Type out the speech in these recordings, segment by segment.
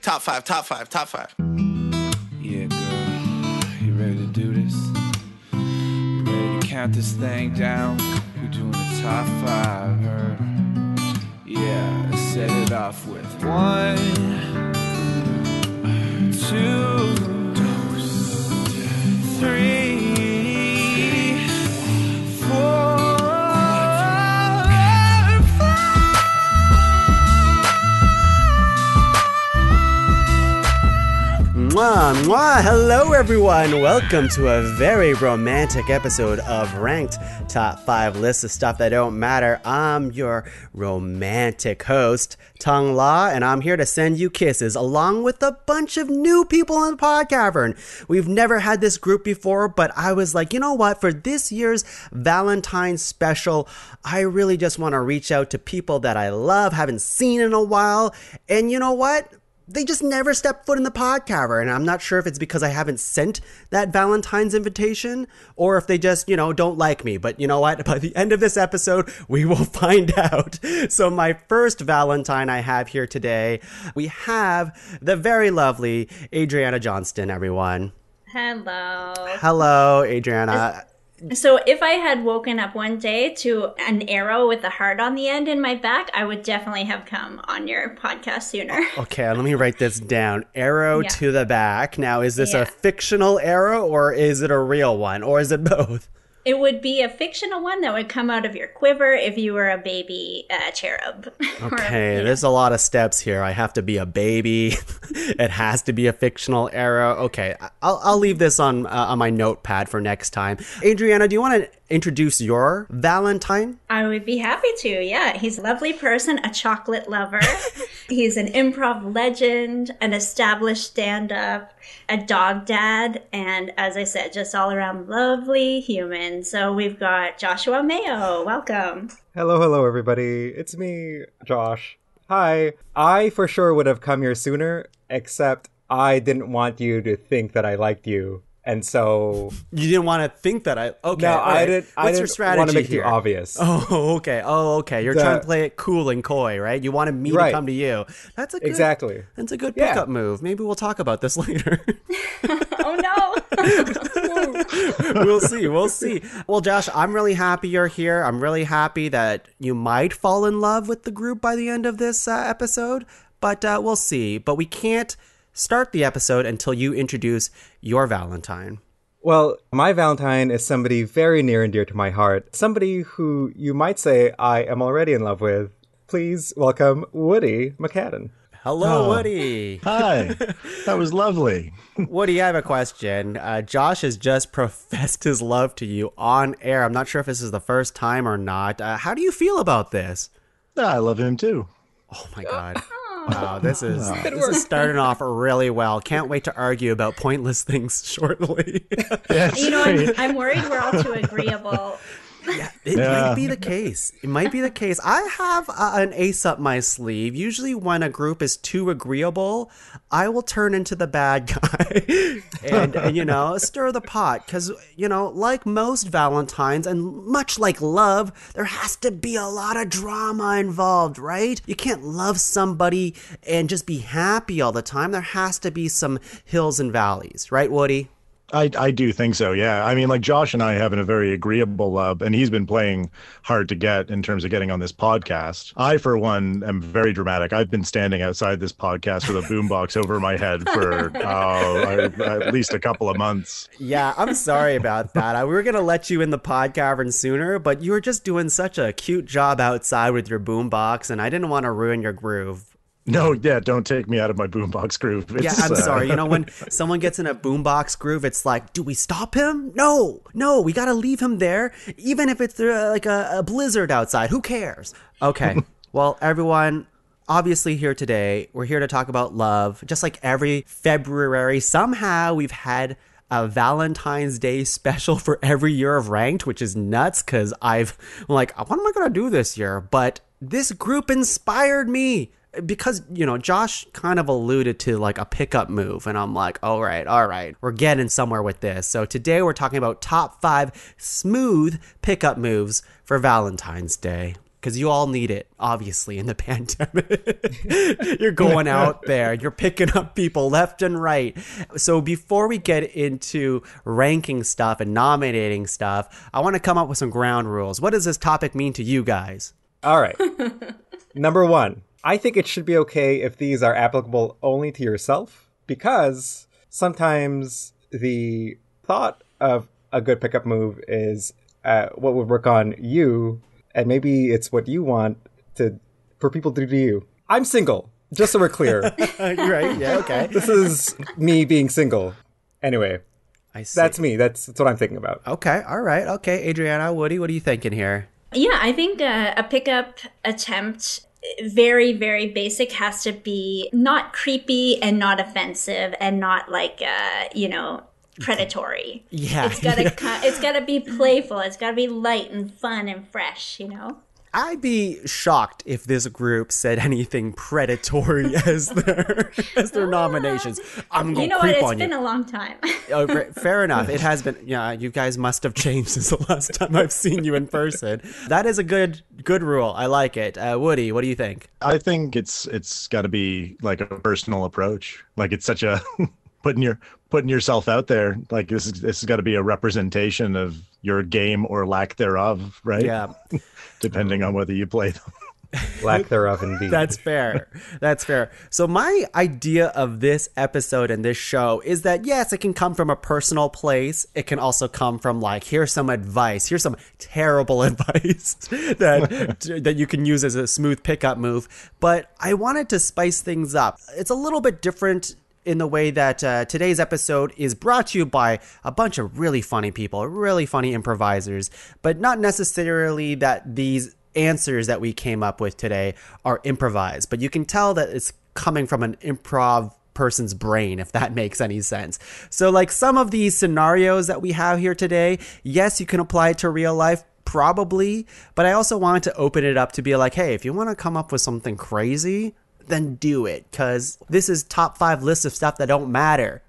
Top five, top five, top five. Yeah, girl, you ready to do this? You ready to count this thing down? We're doing the top five, heard? Yeah, let's set it off with 1, 2, 3, 4. Mwah, mwah. Hello, everyone. Welcome to a very romantic episode of Ranked Top 5 Lists of Stuff That Don't Matter. I'm your romantic host, Tuong La, and I'm here to send you kisses along with a bunch of new people on PodCavern. We've never had this group before, but I was like, you know what? For this year's Valentine's special, I really just want to reach out to people that I love, haven't seen in a while, and you know what? They just never stepped foot in the PodCavern, and I'm not sure if it's because I haven't sent that Valentine's invitation or if they just, don't like me. But you know what? By the end of this episode, we will find out. So my first Valentine I have here today, we have the very lovely Adriana Johnston, everyone. Hello. Hello, Adriana. So if I had woken up one day to an arrow with a heart on the end in my back, I would definitely have come on your podcast sooner. Okay, let me write this down. Arrow to the back. Now, is this a fictional arrow or is it a real one? Or is it both? It would be a fictional one that would come out of your quiver if you were a baby cherub. Okay, there's a lot of steps here. I have to be a baby. It has to be a fictional arrow. Okay, I'll leave this on my notepad for next time. Adriana, do you want to introduce your Valentine? I would be happy to, yeah. He's a lovely person, a chocolate lover. He's an improv legend, an established stand-up, a dog dad, and as I said, just all around lovely human. So we've got Joshua Mayo. Welcome. Hello, everybody. It's me, Josh. Hi. I for sure would have come here sooner, except I didn't want you to think that I liked you. And so you didn't want to think that I. Okay, no, right. I didn't. What's your strategy want to make here? it obvious. Oh, okay. You're trying to play it cool and coy, right? You wanted me to come to you. That's a good, exactly. That's a good pickup move. Maybe we'll talk about this later. Oh no. We'll see. Well, Josh, I'm really happy you're here. I'm really happy that you might fall in love with the group by the end of this episode, but we'll see. But we can't start the episode until you introduce your Valentine. Well, my Valentine is somebody very near and dear to my heart. Somebody who you might say I am already in love with. Please welcome Woody McCadden. Hello, Woody. Hi. That was lovely. Woody, I have a question. Josh has just professed his love to you on air. I'm not sure if this is the first time or not. How do you feel about this? I love him too. Oh my God. Wow, this is starting off really well. Can't wait to argue about pointless things shortly. I'm worried we're all too agreeable. Yeah, it might be the case. I have an ace up my sleeve. Usually when a group is too agreeable, I will turn into the bad guy and stir the pot. Because, like most Valentines and much like love, there has to be a lot of drama involved, right? You can't love somebody and just be happy all the time. There has to be some hills and valleys, right, Woody? I do think so, yeah. I mean, like Josh and I have a very agreeable love, and he's been playing hard to get in terms of getting on this podcast. I, for one, am very dramatic. I've been standing outside this podcast with a boombox over my head for at least a couple of months. Yeah, I'm sorry about that. We were going to let you in the PodCavern sooner, but you were just doing such a cute job outside with your boombox, and I didn't want to ruin your groove. No, yeah, don't take me out of my boombox groove. I'm sorry. When someone gets in a boombox groove, it's like, do we stop him? No, we got to leave him there, even if it's like a blizzard outside. Who cares? Okay, well, everyone, obviously here today, we're here to talk about love. Just like every February, somehow we've had a Valentine's Day special for every year of Ranked, which is nuts because I'm like, what am I going to do this year? But this group inspired me. Because, Josh kind of alluded to like a pickup move, and I'm like, all right, we're getting somewhere with this. So today we're talking about top 5 smooth pickup moves for Valentine's Day. because you all need it, obviously, in the pandemic. You're going out there, you're picking up people left and right. So before we get into ranking stuff and nominating stuff, I want to come up with some ground rules. What does this topic mean to you guys? All right. Number one, I think it should be okay if these are applicable only to yourself, because sometimes the thought of a good pickup move is what would work on you, and maybe it's what you want for people to do to you. I'm single, just so we're clear. Right? Yeah, okay. This is me being single. Anyway, I see. that's me. That's what I'm thinking about. Okay, all right. Okay, Adriana, Woody, what are you thinking here? Yeah, I think a pickup attempt, very, very basic, has to be not creepy and not offensive and not like, predatory. Yeah. It's gotta be playful. It's gotta be light and fun and fresh, I'd be shocked if this group said anything predatory as their nominations. I'm going to creep on you. It's been a long time. Oh, fair enough. It has been. Yeah, you guys must have changed since the last time I've seen you in person. That is a good rule. I like it. Woody, what do you think? I think it's got to be like a personal approach. Like it's such a putting yourself out there. Like this has got to be a representation of your game or lack thereof, right? Yeah. Depending on whether you play them. Lack thereof, indeed. That's fair. That's fair. So my idea of this episode and this show is that, yes, it can come from a personal place. It can also come from like, here's some advice. Here's some terrible advice that you can use as a smooth pickup move. But I wanted to spice things up. It's a little bit different in the way that today's episode is brought to you by a bunch of really funny people, really funny improvisers, but not necessarily that these answers that we came up with today are improvised. But you can tell that it's coming from an improv person's brain, if that makes any sense. So like some of these scenarios that we have here today, yes, you can apply it to real life, probably, but I also wanted to open it up to be like, hey, if you want to come up with something crazy, then do it, because this is top 5 lists of stuff that don't matter,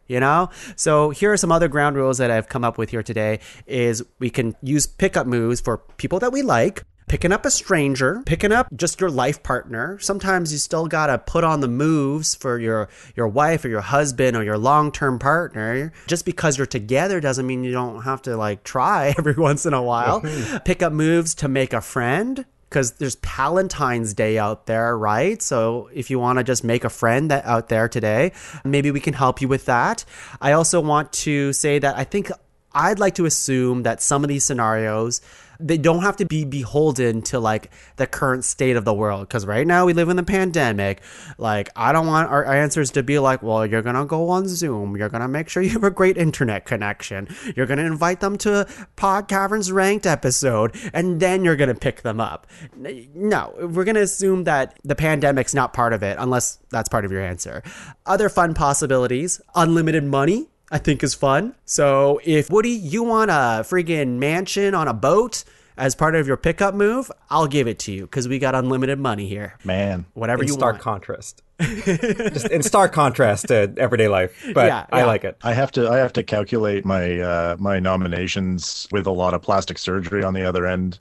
So here are some other ground rules that I've come up with here today is we can use pickup moves for people that we like, picking up a stranger, picking up just your life partner. Sometimes you still got to put on the moves for your wife or your husband or your long-term partner. Just because you're together doesn't mean you don't have to like try every once in a while. Pick up moves to make a friend, because there's Valentine's Day out there, right? So if you want to just make a friend out there today, maybe we can help you with that. I also want to say that I think I'd like to assume that some of these scenarios, they don't have to be beholden to like the current state of the world, because right now we live in the pandemic. Like, I don't want our answers to be like, well, you're gonna go on Zoom, you're gonna make sure you have a great internet connection, you're gonna invite them to PodCavern's ranked episode, and then you're gonna pick them up. No, we're gonna assume that the pandemic's not part of it, unless that's part of your answer. Other fun possibilities: unlimited money, I think is fun. So if Woody, you want a friggin' mansion on a boat as part of your pickup move, I'll give it to you, because we got unlimited money here. Man. Whatever in you stark want. Contrast. Just in stark contrast to everyday life. But Yeah. I like it. I have to calculate my my nominations with a lot of plastic surgery on the other end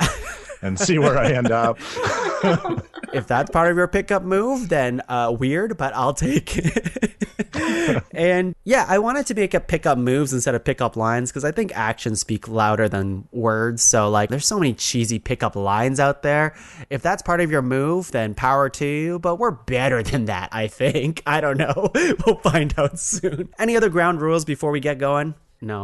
and see where I end up. If that's part of your pickup move, then weird, but I'll take it. And yeah, I wanted to make up pickup moves instead of pickup lines, because I think actions speak louder than words. So like, there's so many cheesy pickup lines out there. If that's part of your move, then power to you, but we're better than that, I think. I don't know. We'll find out soon. Any other ground rules before we get going? No.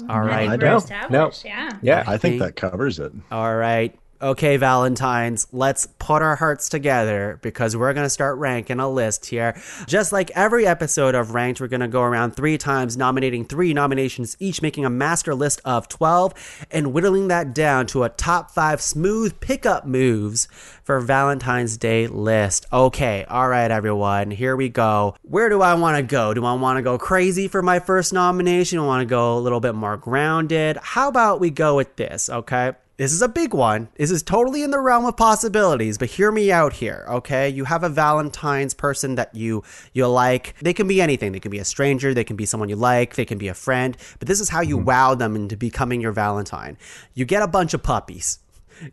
All right. I No. established, yeah. Yeah. I think that covers it. All right. Okay, Valentines, let's put our hearts together, because we're going to start ranking a list here. Just like every episode of Ranked, we're going to go around 3 times, nominating 3 nominations, each making a master list of 12 and whittling that down to a top 5 smooth pickup moves for Valentine's Day list. Okay, all right, everyone, here we go. Where do I want to go? Do I want to go crazy for my first nomination? I want to go a little bit more grounded? How about we go with this, okay? This is a big one. This is totally in the realm of possibilities, but hear me out here, okay? You have a Valentine's person that you like. They can be anything. They can be a stranger. They can be someone you like. They can be a friend. But this is how you wow them into becoming your Valentine. You get a bunch of puppies.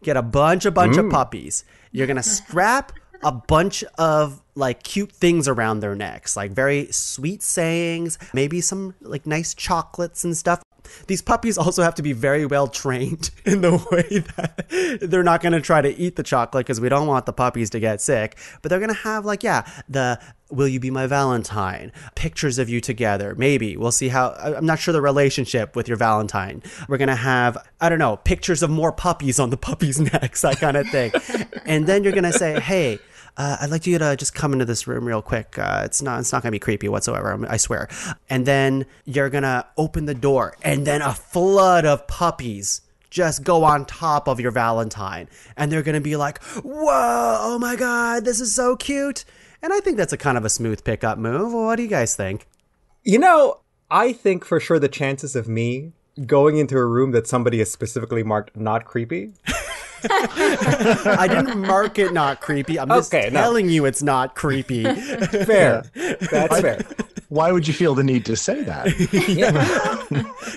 Get a bunch of puppies. You're going to strap a bunch of like cute things around their necks, like very sweet sayings, maybe some like nice chocolates and stuff. These puppies also have to be very well trained in the way that they're not going to try to eat the chocolate because we don't want the puppies to get sick. But they're going to have like, the will you be my Valentine? Pictures of you together. Maybe. We'll see how. I'm not sure the relationship with your Valentine. We're going to have, I don't know, pictures of more puppies on the puppies' necks, that kind of thing. And then you're going to say, hey, I'd like you to just come into this room real quick. It's not going to be creepy whatsoever, I swear. And then you're going to open the door, and then a flood of puppies just go on top of your Valentine. And they're going to be like, whoa, oh my God, this is so cute. And I think that's a kind of a smooth pickup move. What do you guys think? You know, I think for sure the chances of me going into a room that somebody has specifically marked not creepy... I didn't mark it not creepy. I'm just telling you it's not creepy. Fair. That's fair. Why would you feel the need to say that?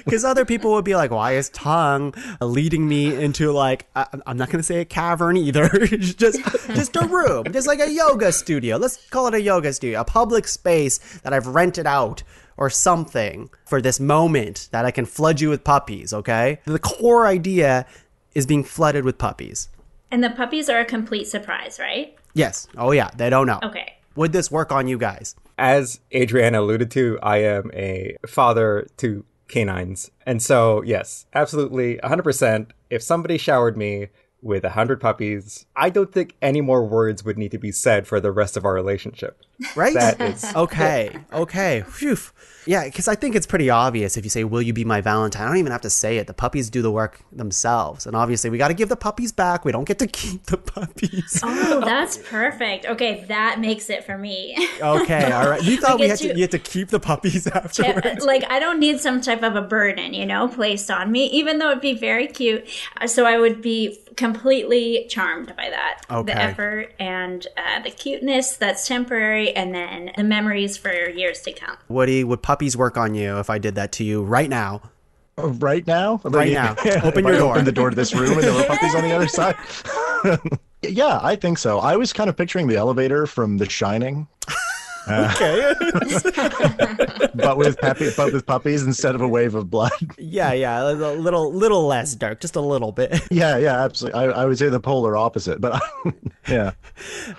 Because other people would be like, why is Tuong leading me into like, I'm not going to say a cavern either. just a room, just like a yoga studio. Let's call it a yoga studio, a public space that I've rented out or something for this moment that I can flood you with puppies, okay? The core idea is being flooded with puppies. And the puppies are a complete surprise, right? Yes. Oh, yeah. They don't know. Okay. Would this work on you guys? As Adriana alluded to, I am a father to canines. And so, yes, absolutely, 100%. If somebody showered me with 100 puppies, I don't think any more words would need to be said for the rest of our relationship. Right? That is... Okay. Phew. Yeah, because I think it's pretty obvious if you say, will you be my Valentine? I don't even have to say it. The puppies do the work themselves. And obviously, we got to give the puppies back. We don't get to keep the puppies. Oh, that's perfect. Okay, that makes it for me. Okay, all right. You thought you had to keep the puppies afterwards. Like, I don't need some type of a burden, placed on me, even though it'd be very cute. So I would be completely charmed by that. Okay. The effort and the cuteness that's temporary, and then the memories for years to come. Woody, would puppies work on you if I did that to you right now? Right now? Right now. Open your door. Open the door to this room and there were puppies on the other side. Yeah, I think so. I was kind of picturing the elevator from The Shining. Okay. but with puppies instead of a wave of blood. Yeah, a little less dark, just a little bit. Yeah, absolutely. I would say the polar opposite, but yeah.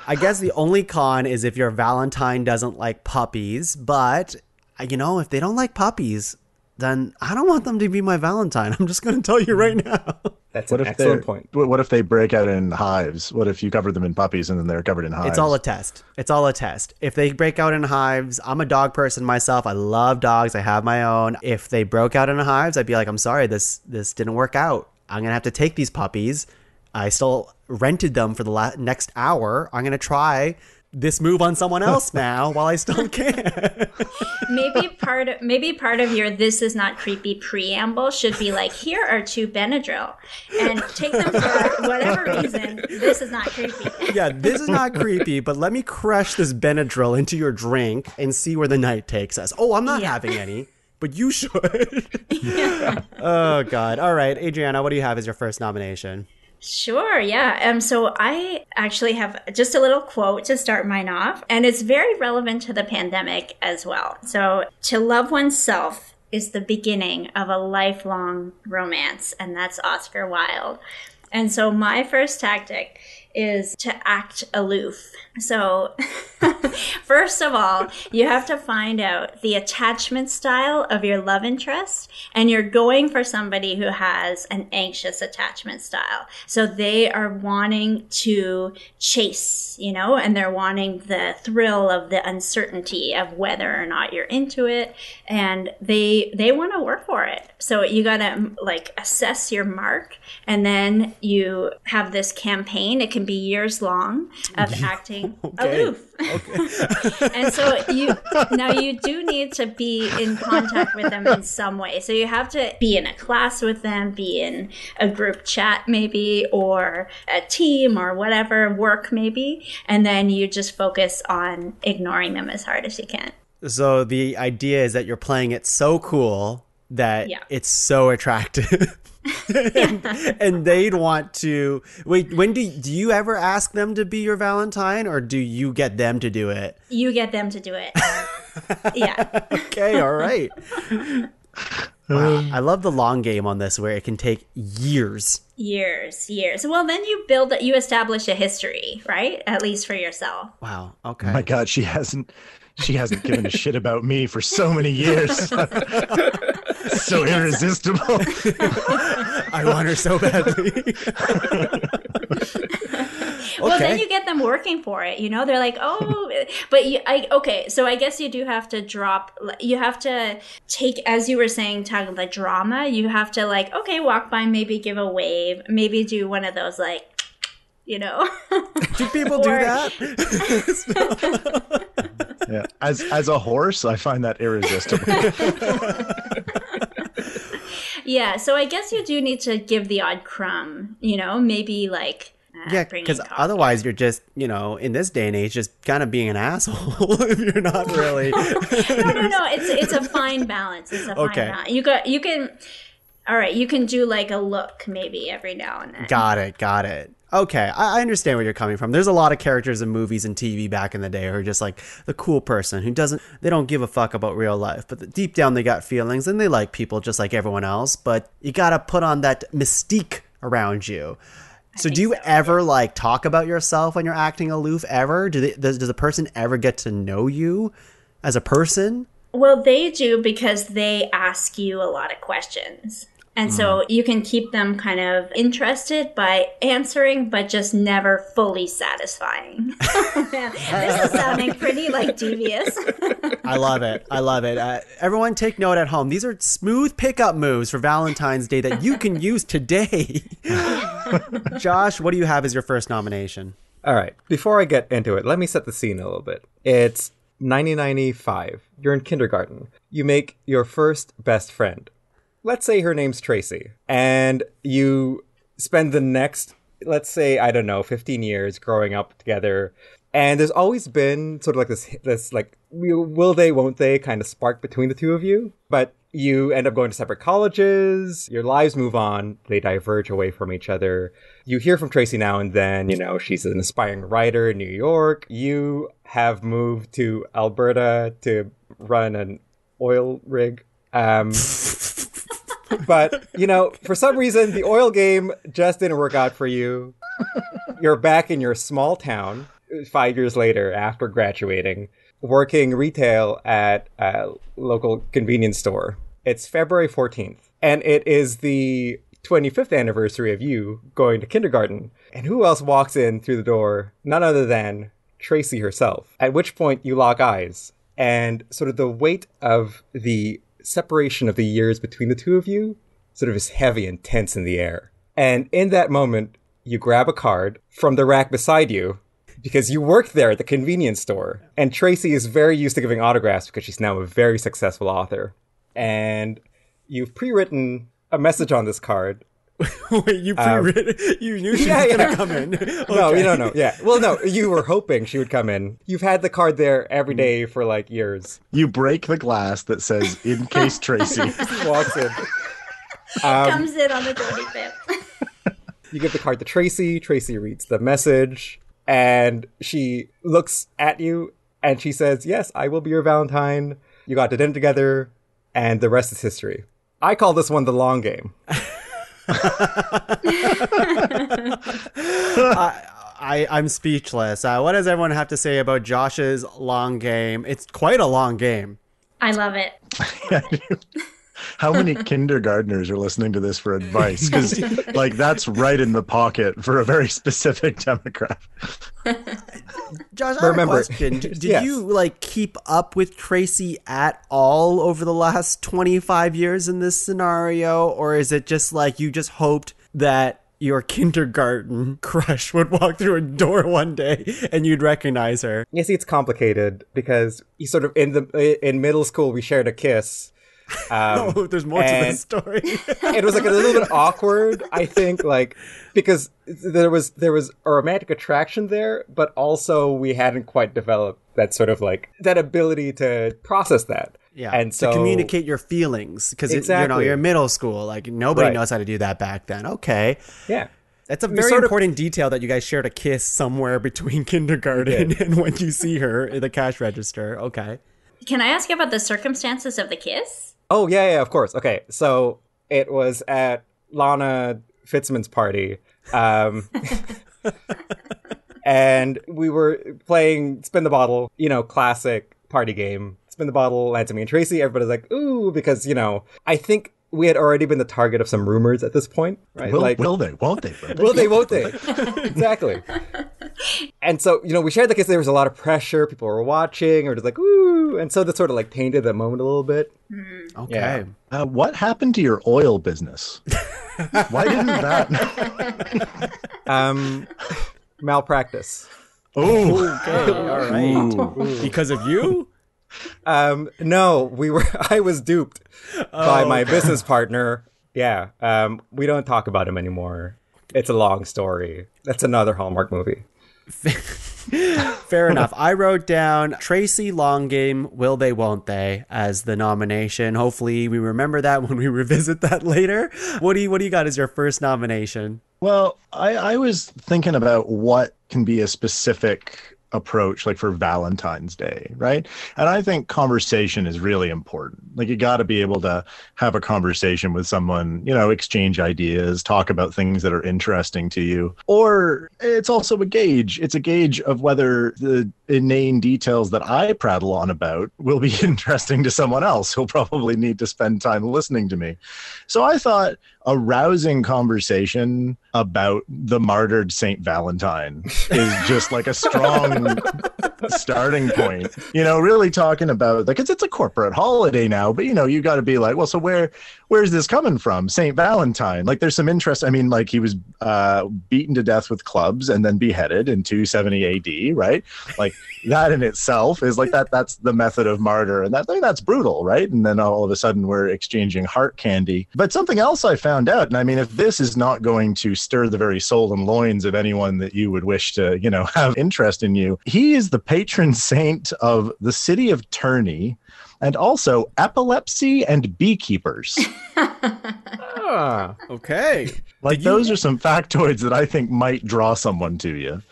I guess the only con is if your Valentine doesn't like puppies, but if they don't like puppies, then I don't want them to be my Valentine. I'm just going to tell you right now. That's an excellent point. What if they break out in hives? What if you cover them in puppies and then they're covered in hives? It's all a test. If they break out in hives, I'm a dog person myself. I love dogs. I have my own. If they broke out in hives, I'd be like, I'm sorry, this didn't work out. I'm going to have to take these puppies. I still rented them for the next hour. I'm going to try this move on someone else now while I still can. Maybe part of your "this is not creepy" preamble should be like, here are 2 Benadryl, and take them for whatever reason. This is not creepy. Yeah, this is not creepy, but let me crush this Benadryl into your drink and see where the night takes us. Oh, I'm not having any, but you should. Yeah. Oh God! All right, Adriana, what do you have as your first nomination? Sure, yeah. So I actually have just a little quote to start mine off, and it's very relevant to the pandemic as well. So, to love oneself is the beginning of a lifelong romance, and that's Oscar Wilde. And so my first tactic is to act aloof. So first of all, you have to find out the attachment style of your love interest, and you're going for somebody who has an anxious attachment style. So they are wanting to chase, and they're wanting the thrill of the uncertainty of whether or not you're into it, and they want to work for it. So you got to assess your mark, and then you have this campaign. It can be years long of acting aloof. Okay. And so you do need to be in contact with them in some way. So you have to be in a class with them, be in a group chat maybe, or a team or whatever, work maybe. And then you just focus on ignoring them as hard as you can. So the idea is that you're playing it so cool that Yeah. it's so attractive. and they'd want to wait. When do you ever ask them to be your Valentine, or do you get them to do it? You get them to do it. Yeah. Okay, all right. Wow, I love the long game on this, where it can take years. Years. Well, then you establish a history, right? At least for yourself. Wow. Okay. Oh my God, she hasn't given a shit about me for so many years. So irresistible. I want her so badly. Well, then you get them working for it. You know, they're like, oh, but okay. So I guess you do have to you have to take, as you were saying, talking the drama. You have to like, okay, walk by, maybe give a wave, maybe do one of those like, you know. Do people do that? Yeah. As a horse, I find that irresistible. Yeah. So I guess you do need to give the odd crumb. You know, maybe like. Yeah, because otherwise you're just, you know, in this day and age, just kind of being an asshole if you're not really. No. It's a fine balance. It's a fine balance. You can. All right, you can do like a look maybe every now and then. Got it. Okay, I understand where you're coming from. There's a lot of characters in movies and TV back in the day who are just like the cool person who they don't give a fuck about real life, but deep down they got feelings and they like people just like everyone else. But you gotta put on that mystique around you. So do you ever like talk about yourself when you're acting aloof ever? Does the person ever get to know you as a person? Well, they do, because they ask you a lot of questions. And so you can keep them kind of interested by answering, but just never fully satisfying. Oh, man. This is sounding pretty like devious. I love it. Everyone take note at home. These are smooth pickup moves for Valentine's Day that you can use today. Josh, what do you have as your first nomination? All right. Before I get into it, let me set the scene a little bit. It's 1995. You're in kindergarten. You make your first best friend. Let's say her name's Tracy. And you spend the next, let's say, I don't know, 15 years growing up together. And there's always been sort of like this like, will they, won't they kind of spark between the two of you. But you end up going to separate colleges. Your lives move on. They diverge away from each other. You hear from Tracy now and then. You know, she's an aspiring writer in New York. You have moved to Alberta to run an oil rig. But, you know, for some reason, the oil game just didn't work out for you. You're back in your small town 5 years later after graduating, working retail at a local convenience store. It's February 14th, and it is the 25th anniversary of you going to kindergarten. And who else walks in through the door? None other than Tracy herself. At which point you lock eyes, and sort of the weight of the separation of the years between the two of you sort of is heavy and tense in the air. And in that moment, you grab a card from the rack beside you because you worked there at the convenience store. And Tracy is very used to giving autographs because she's now a very successful author. And you've pre-written a message on this card. Wait, you pre-written? You knew she was going to come in. Okay. No, you don't know. Yeah. Well, no, you were hoping she would come in. You've had the card there every day for like years. You break the glass that says, in case Tracy walks in. Comes in on the 25th. You give the card to Tracy. Tracy reads the message. And she looks at you and she says, yes, I will be your Valentine. You got to dinner together. And the rest is history. I call this one the long game. I'm speechless. What does everyone have to say about Josh's long game? It's quite a long game. I love it. How many kindergartners are listening to this for advice? Because, like, that's right in the pocket for a very specific demographic. Josh, I have a question. Did you, like, keep up with Tracy at all over the last 25 years in this scenario? Or is it just, like, you just hoped that your kindergarten crush would walk through a door one day and you'd recognize her? You see, it's complicated because you sort of, in middle school, we shared a kiss. There's more to this story. It was like a little bit awkward, I think, like, because there was a romantic attraction there, but also we hadn't quite developed that sort of like that ability to process that. Yeah, And so to communicate your feelings, because Exactly. you're in middle school. Like nobody Right. knows how to do that back then. Okay, yeah. that's a We very sort of- important detail that you guys shared a kiss somewhere between kindergarten and when you see her in the cash register. Okay, Can I ask you about the circumstances of the kiss? Oh, yeah, of course. Okay, so it was at Lana Fitzman's party. And we were playing Spin the Bottle, classic party game. Spin the Bottle, Lance, me, and Tracy. Everybody's like, ooh, because, I think we had already been the target of some rumors at this point, right? Will they? Won't they? Will they, won't they? Exactly. And so, we shared the kiss. There was a lot of pressure. People were watching or just like, ooh. And so that sort of like tainted that moment a little bit. okay. Yeah. What happened to your oil business? Why didn't that? Malpractice. Oh, Okay, all right. Because of you? No, I was duped by my business partner. Yeah. We don't talk about him anymore. It's a long story. That's another Hallmark movie. Fair enough. I wrote down Tracy Long Game, Will They, Won't They as the nomination. Hopefully we remember that when we revisit that later. What do you got as your first nomination? well, I was thinking about what can be a specific approach like for Valentine's Day, right? And I think conversation is really important. Like you got to be able to have a conversation with someone, exchange ideas, talk about things that are interesting to you. Or it's also a gauge. It's a gauge of whether the inane details that I prattle on about will be interesting to someone else who'll probably need to spend time listening to me. So I thought a rousing conversation about the martyred Saint Valentine is just like a strong starting point. Really talking about like it's a corporate holiday now, but you got to be like, well, so where's this coming from? Saint Valentine. Like there's some interest. I mean, like he was beaten to death with clubs and then beheaded in 270 AD, right? Like that in itself is like that's the method of martyr, and that's brutal, right? And then all of a sudden we're exchanging heart candy. But something else I found out, and I mean, if this is not going to stir the very soul and loins of anyone that you would wish to, have interest in you, he is the patron saint of the city of Turney and also epilepsy and beekeepers. Okay. Like those are some factoids that I think might draw someone to you.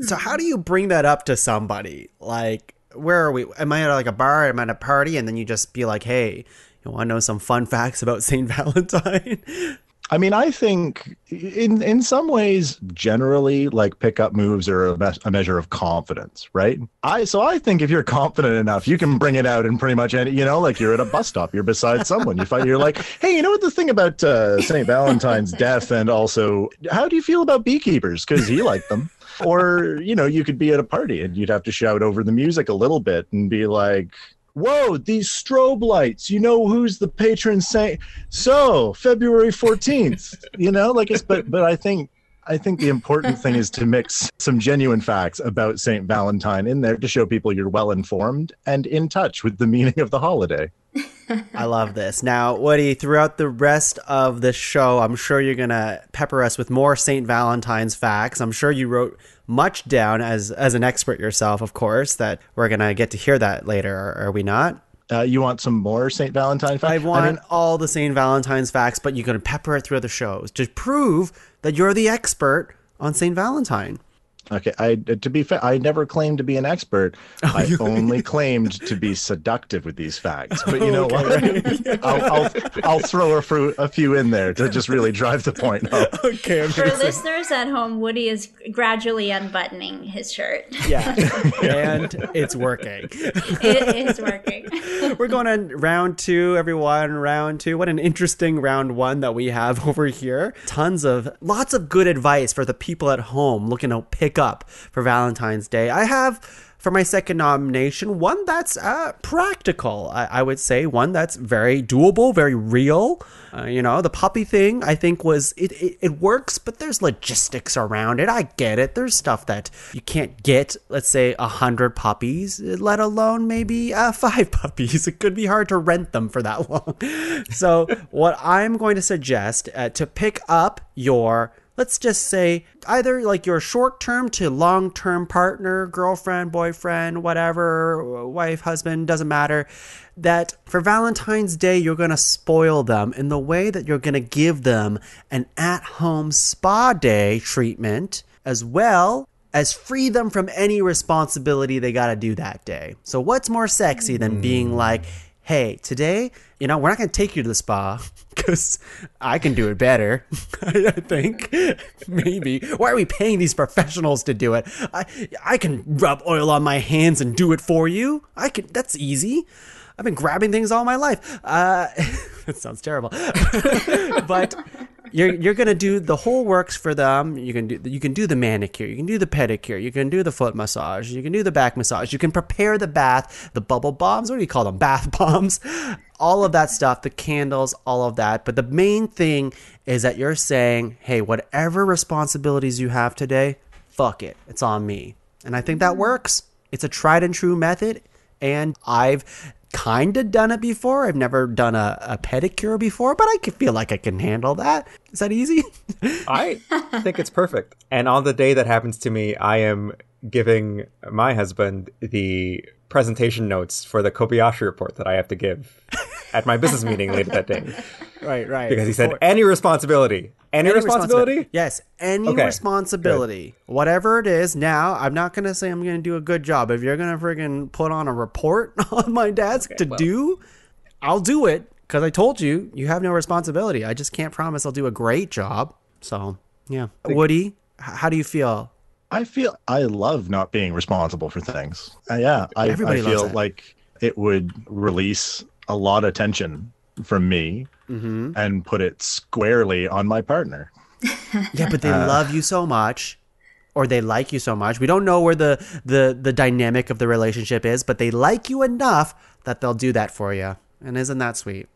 So how do you bring that up to somebody? Like, where are we? Am I at like a bar? Am I at a party? And then you just be like, hey, you want to know some fun facts about St. Valentine? I mean, I think in some ways, generally, like pickup moves are a measure of confidence, right? So I think if you're confident enough, you can bring it out in pretty much any, like you're at a bus stop, you're beside someone, you're like, hey, what the thing about St. Valentine's death, and also, how do you feel about beekeepers? Because he liked them. Or, you could be at a party and you'd have to shout over the music a little bit and be like, whoa, these strobe lights, who's the patron saint? So February 14th, but I think the important thing is to mix some genuine facts about St. Valentine in there to show people you're well informed and in touch with the meaning of the holiday. I love this. Now, Woody, throughout the rest of the show, I'm sure you're going to pepper us with more St. Valentine's facts. I'm sure you wrote much down as an expert yourself, of course, that we're going to get to hear that later, are we not? You want some more St. Valentine facts? I want all the St. Valentine's facts, but you're going to pepper it throughout the shows to prove that you're the expert on St. Valentine. Okay, to be fair, I never claimed to be an expert. I only claimed to be seductive with these facts. But you know what? Right. I'll throw a few in there to just really drive the point home. Okay, for listeners at home, Woody is gradually unbuttoning his shirt. Yeah, and it's working. It is working. We're going on round two, everyone. Round two. What an interesting round one that we have over here. Lots of good advice for the people at home looking to pick up for Valentine's Day. I have for my second nomination one that's practical. I would say one that's very doable, very real. The puppy thing I think was it works, but there's logistics around it. I get it. There's stuff that you can't get. Let's say 100 puppies, let alone maybe 5 puppies. It could be hard to rent them for that long. So what I'm going to suggest to pick up your let's just say either like your short-term to long-term partner, girlfriend, boyfriend, whatever, wife, husband, doesn't matter, that for Valentine's Day, you're going to spoil them in the way that you're going to give them an at-home spa day treatment, as well as free them from any responsibility they got to do that day. So what's more sexy than being like, hey, today, we're not going to take you to the spa because I can do it better, I think. Maybe. Why are we paying these professionals to do it? I can rub oil on my hands and do it for you. That's easy. I've been grabbing things all my life. That sounds terrible. But you're going to do the whole works for them. You can do the manicure. You can do the pedicure. You can do the foot massage. You can do the back massage. You can prepare the bath, the bubble bombs. What do you call them? Bath bombs. All of that stuff, the candles, all of that. But the main thing is that you're saying, hey, whatever responsibilities you have today, fuck it. It's on me. And I think that works. It's a tried and true method. And I've kind of done it before. I've never done a pedicure before, but I feel like I can handle that. Is that easy? I think it's perfect. And on the day that happens to me, I am giving my husband the presentation notes for the Kobayashi report that I have to give at my business meeting later that day. Right. Because he said, any responsibility. Any responsibility? Yes, any responsibility. Good. Whatever it is. Now, I'm not going to say I'm going to do a good job. If you're going to friggin' put on a report on my desk do, I'll do it. Because I told you, you have no responsibility. I just can't promise I'll do a great job. So, yeah. Woody, how do you feel? I love not being responsible for things. I feel like it would release a lot of tension from me and put it squarely on my partner. Yeah, but they love you so much, or they like you so much. We don't know where the dynamic of the relationship is, but they like you enough that they'll do that for you. And isn't that sweet?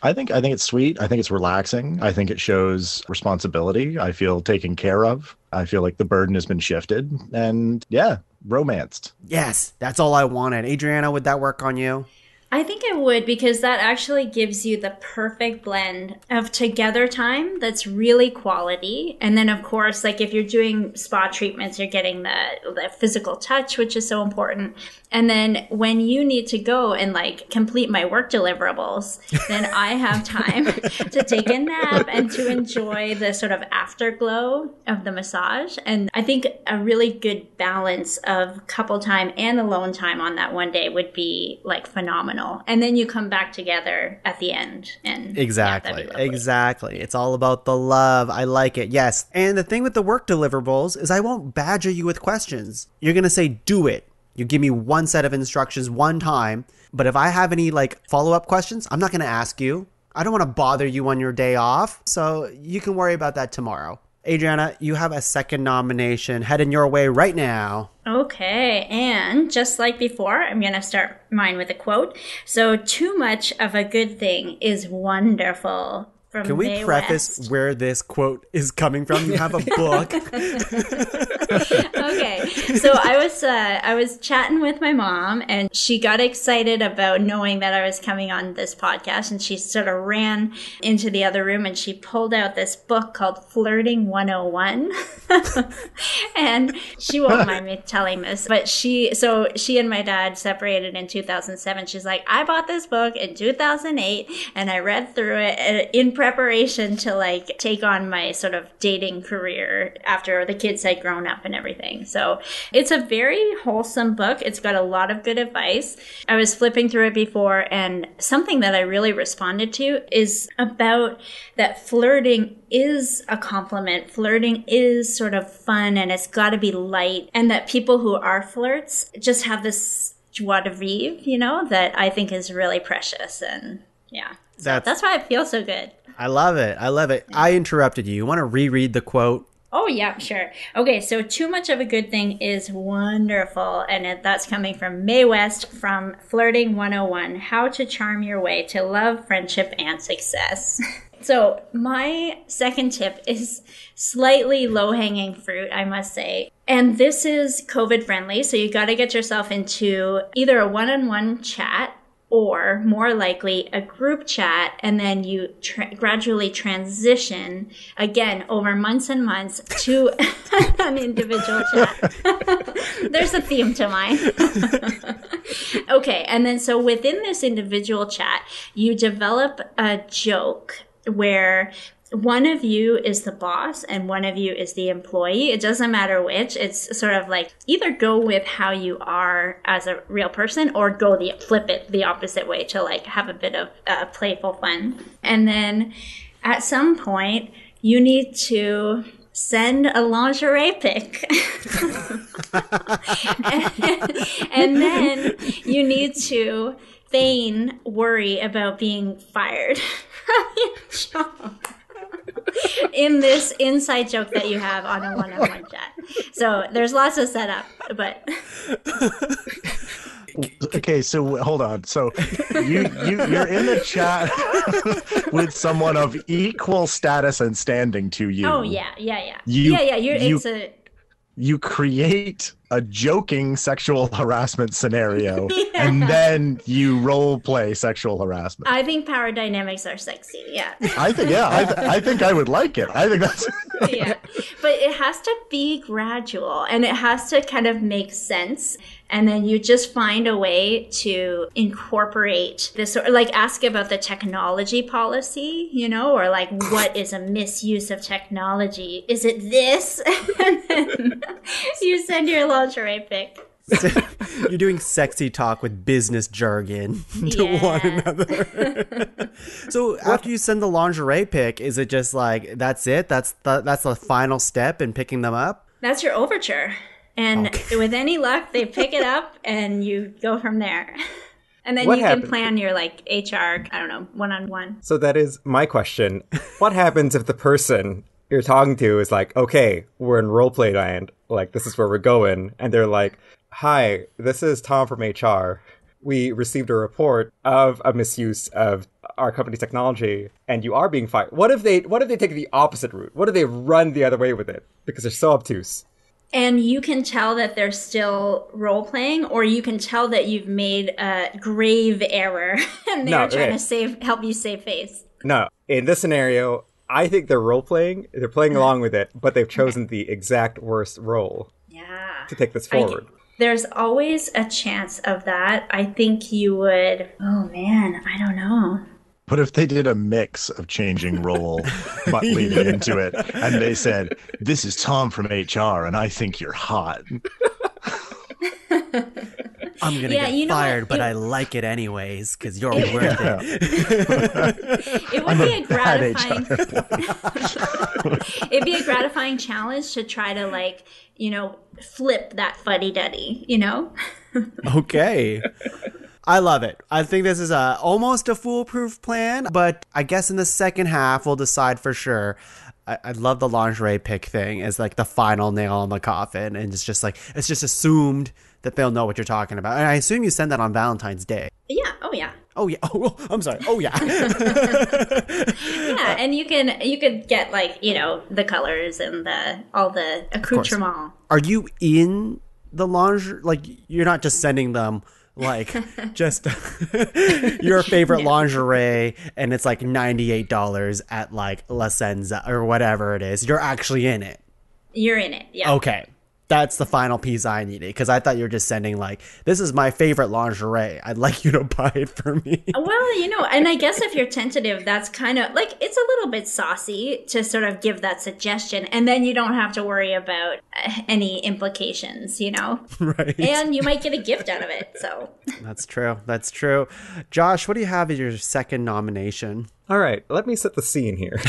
I think it's sweet. I think it's relaxing. I think it shows responsibility. I feel taken care of. I feel like the burden has been shifted, and romanced. Yes, that's all I wanted. Adriana, would that work on you? I think it would, because that actually gives you the perfect blend of together time that's really quality. And then, of course, like if you're doing spa treatments, you're getting the physical touch, which is so important. And then when you need to go and like complete my work deliverables, then I have time to take a nap and to enjoy the sort of afterglow of the massage. And I think a really good balance of couple time and alone time on that one day would be like phenomenal. And then you come back together at the end. And exactly. It's all about the love. I like it. Yes. And the thing with the work deliverables is I won't badger you with questions. You're going to say, do it. You give me one set of instructions one time. But if I have any like follow-up questions, I'm not going to ask you. I don't want to bother you on your day off. So you can worry about that tomorrow. Adriana, you have a second nomination heading your way right now. Okay, and just like before, I'm going to start mine with a quote. So, too much of a good thing is wonderful. Can we preface where this quote is coming from? You have a book. Okay, so I was chatting with my mom, and she got excited about knowing that I was coming on this podcast, and she sort of ran into the other room, and she pulled out this book called Flirting 101. And she won't mind me telling this, but she and my dad separated in 2007. She's like, I bought this book in 2008, and I read through it in preparation to like take on my sort of dating career after the kids had grown up and everything. So it's a very wholesome book. It's got a lot of good advice. I was flipping through it before, and something that I really responded to is about that flirting is a compliment. Flirting is sort of fun, and it's got to be light, and that people who are flirts just have this joie de vivre, that I think is really precious. And that's why it feels so good. I love it. I interrupted you. You want to reread the quote? Oh, yeah, sure. Okay, so too much of a good thing is wonderful. And that's coming from Mae West from Flirting 101, How to Charm Your Way to Love, Friendship, and Success. So my second tip is slightly low-hanging fruit, I must say. And this is COVID-friendly, so you got to get yourself into either a one-on-one chat or more likely a group chat, and then you gradually transition again over months and months to an individual chat. There's a theme to mine. Okay, and then so within this individual chat, you develop a joke where one of you is the boss and one of you is the employee. It doesn't matter which. It's sort of like either go with how you are as a real person or flip it the opposite way to like have a bit of playful fun. And then at some point you need to send a lingerie pic. and then you need to feign worry about being fired from your job. In this inside joke that you have on a one-on-one chat. So there's lots of setup, but... Okay, so hold on. So you're in the chat with someone of equal status and standing to you. Oh, yeah. You create a joking sexual harassment scenario, and then you role play sexual harassment. I think power dynamics are sexy. Yeah. I think I would like it. I think that's yeah. But it has to be gradual, and it has to kind of make sense. And then you just find a way to incorporate this, or like ask about the technology policy, or like what is a misuse of technology? Is it this? And then you send your lingerie pic. You're doing sexy talk with business jargon to one another. So after you send the lingerie pic, is it just like, that's it? That's the final step in picking them up? That's your overture. And with any luck, they pick it up and you go from there. And then you can plan your like HR, one-on-one. So that is my question. What happens if the person you're talking to is like, okay, we're in roleplay land. Like, this is where we're going. And they're like, hi, this is Tom from HR. We received a report of a misuse of our company technology, and you are being fired. What if they take the opposite route? What if they run the other way with it? Because they're so obtuse. And you can tell that they're still role-playing, or you can tell that you've made a grave error and they're trying to help you save face. No. In this scenario, I think they're role-playing. They're playing along with it, but they've chosen the exact worst role to take this forward. There's always a chance of that. I think you would... Oh, man. I don't know. What if they did a mix of changing role but leading into it, and they said, this is Tom from HR, and I think you're hot. I'm going to get fired, but I like it anyways, because you're worth it. It would be a gratifying... It'd be a gratifying challenge to try to, flip that fuddy-duddy, Okay. I love it. I think this is almost a foolproof plan, but I guess in the second half, we'll decide for sure. I love the lingerie pic thing as like the final nail in the coffin. And it's just assumed that they'll know what you're talking about. And I assume you send that on Valentine's Day. Yeah. Oh, yeah. Oh, yeah. Oh, I'm sorry. Oh, yeah. Yeah. And you could get the colors and all the accoutrement. Are you in the lingerie? Like, you're not just sending them just your favorite lingerie, and it's like $98 at like La Senza or whatever it is. You're actually in it. You're in it, yeah. Okay. That's the final piece I needed, because I thought you were just sending this is my favorite lingerie. I'd like you to buy it for me. Well, and I guess if you're tentative, that's kind of it's a little bit saucy to sort of give that suggestion, and then you don't have to worry about any implications, Right. And you might get a gift out of it, so. That's true. Josh, what do you have as your second nomination? All right, let me set the scene here.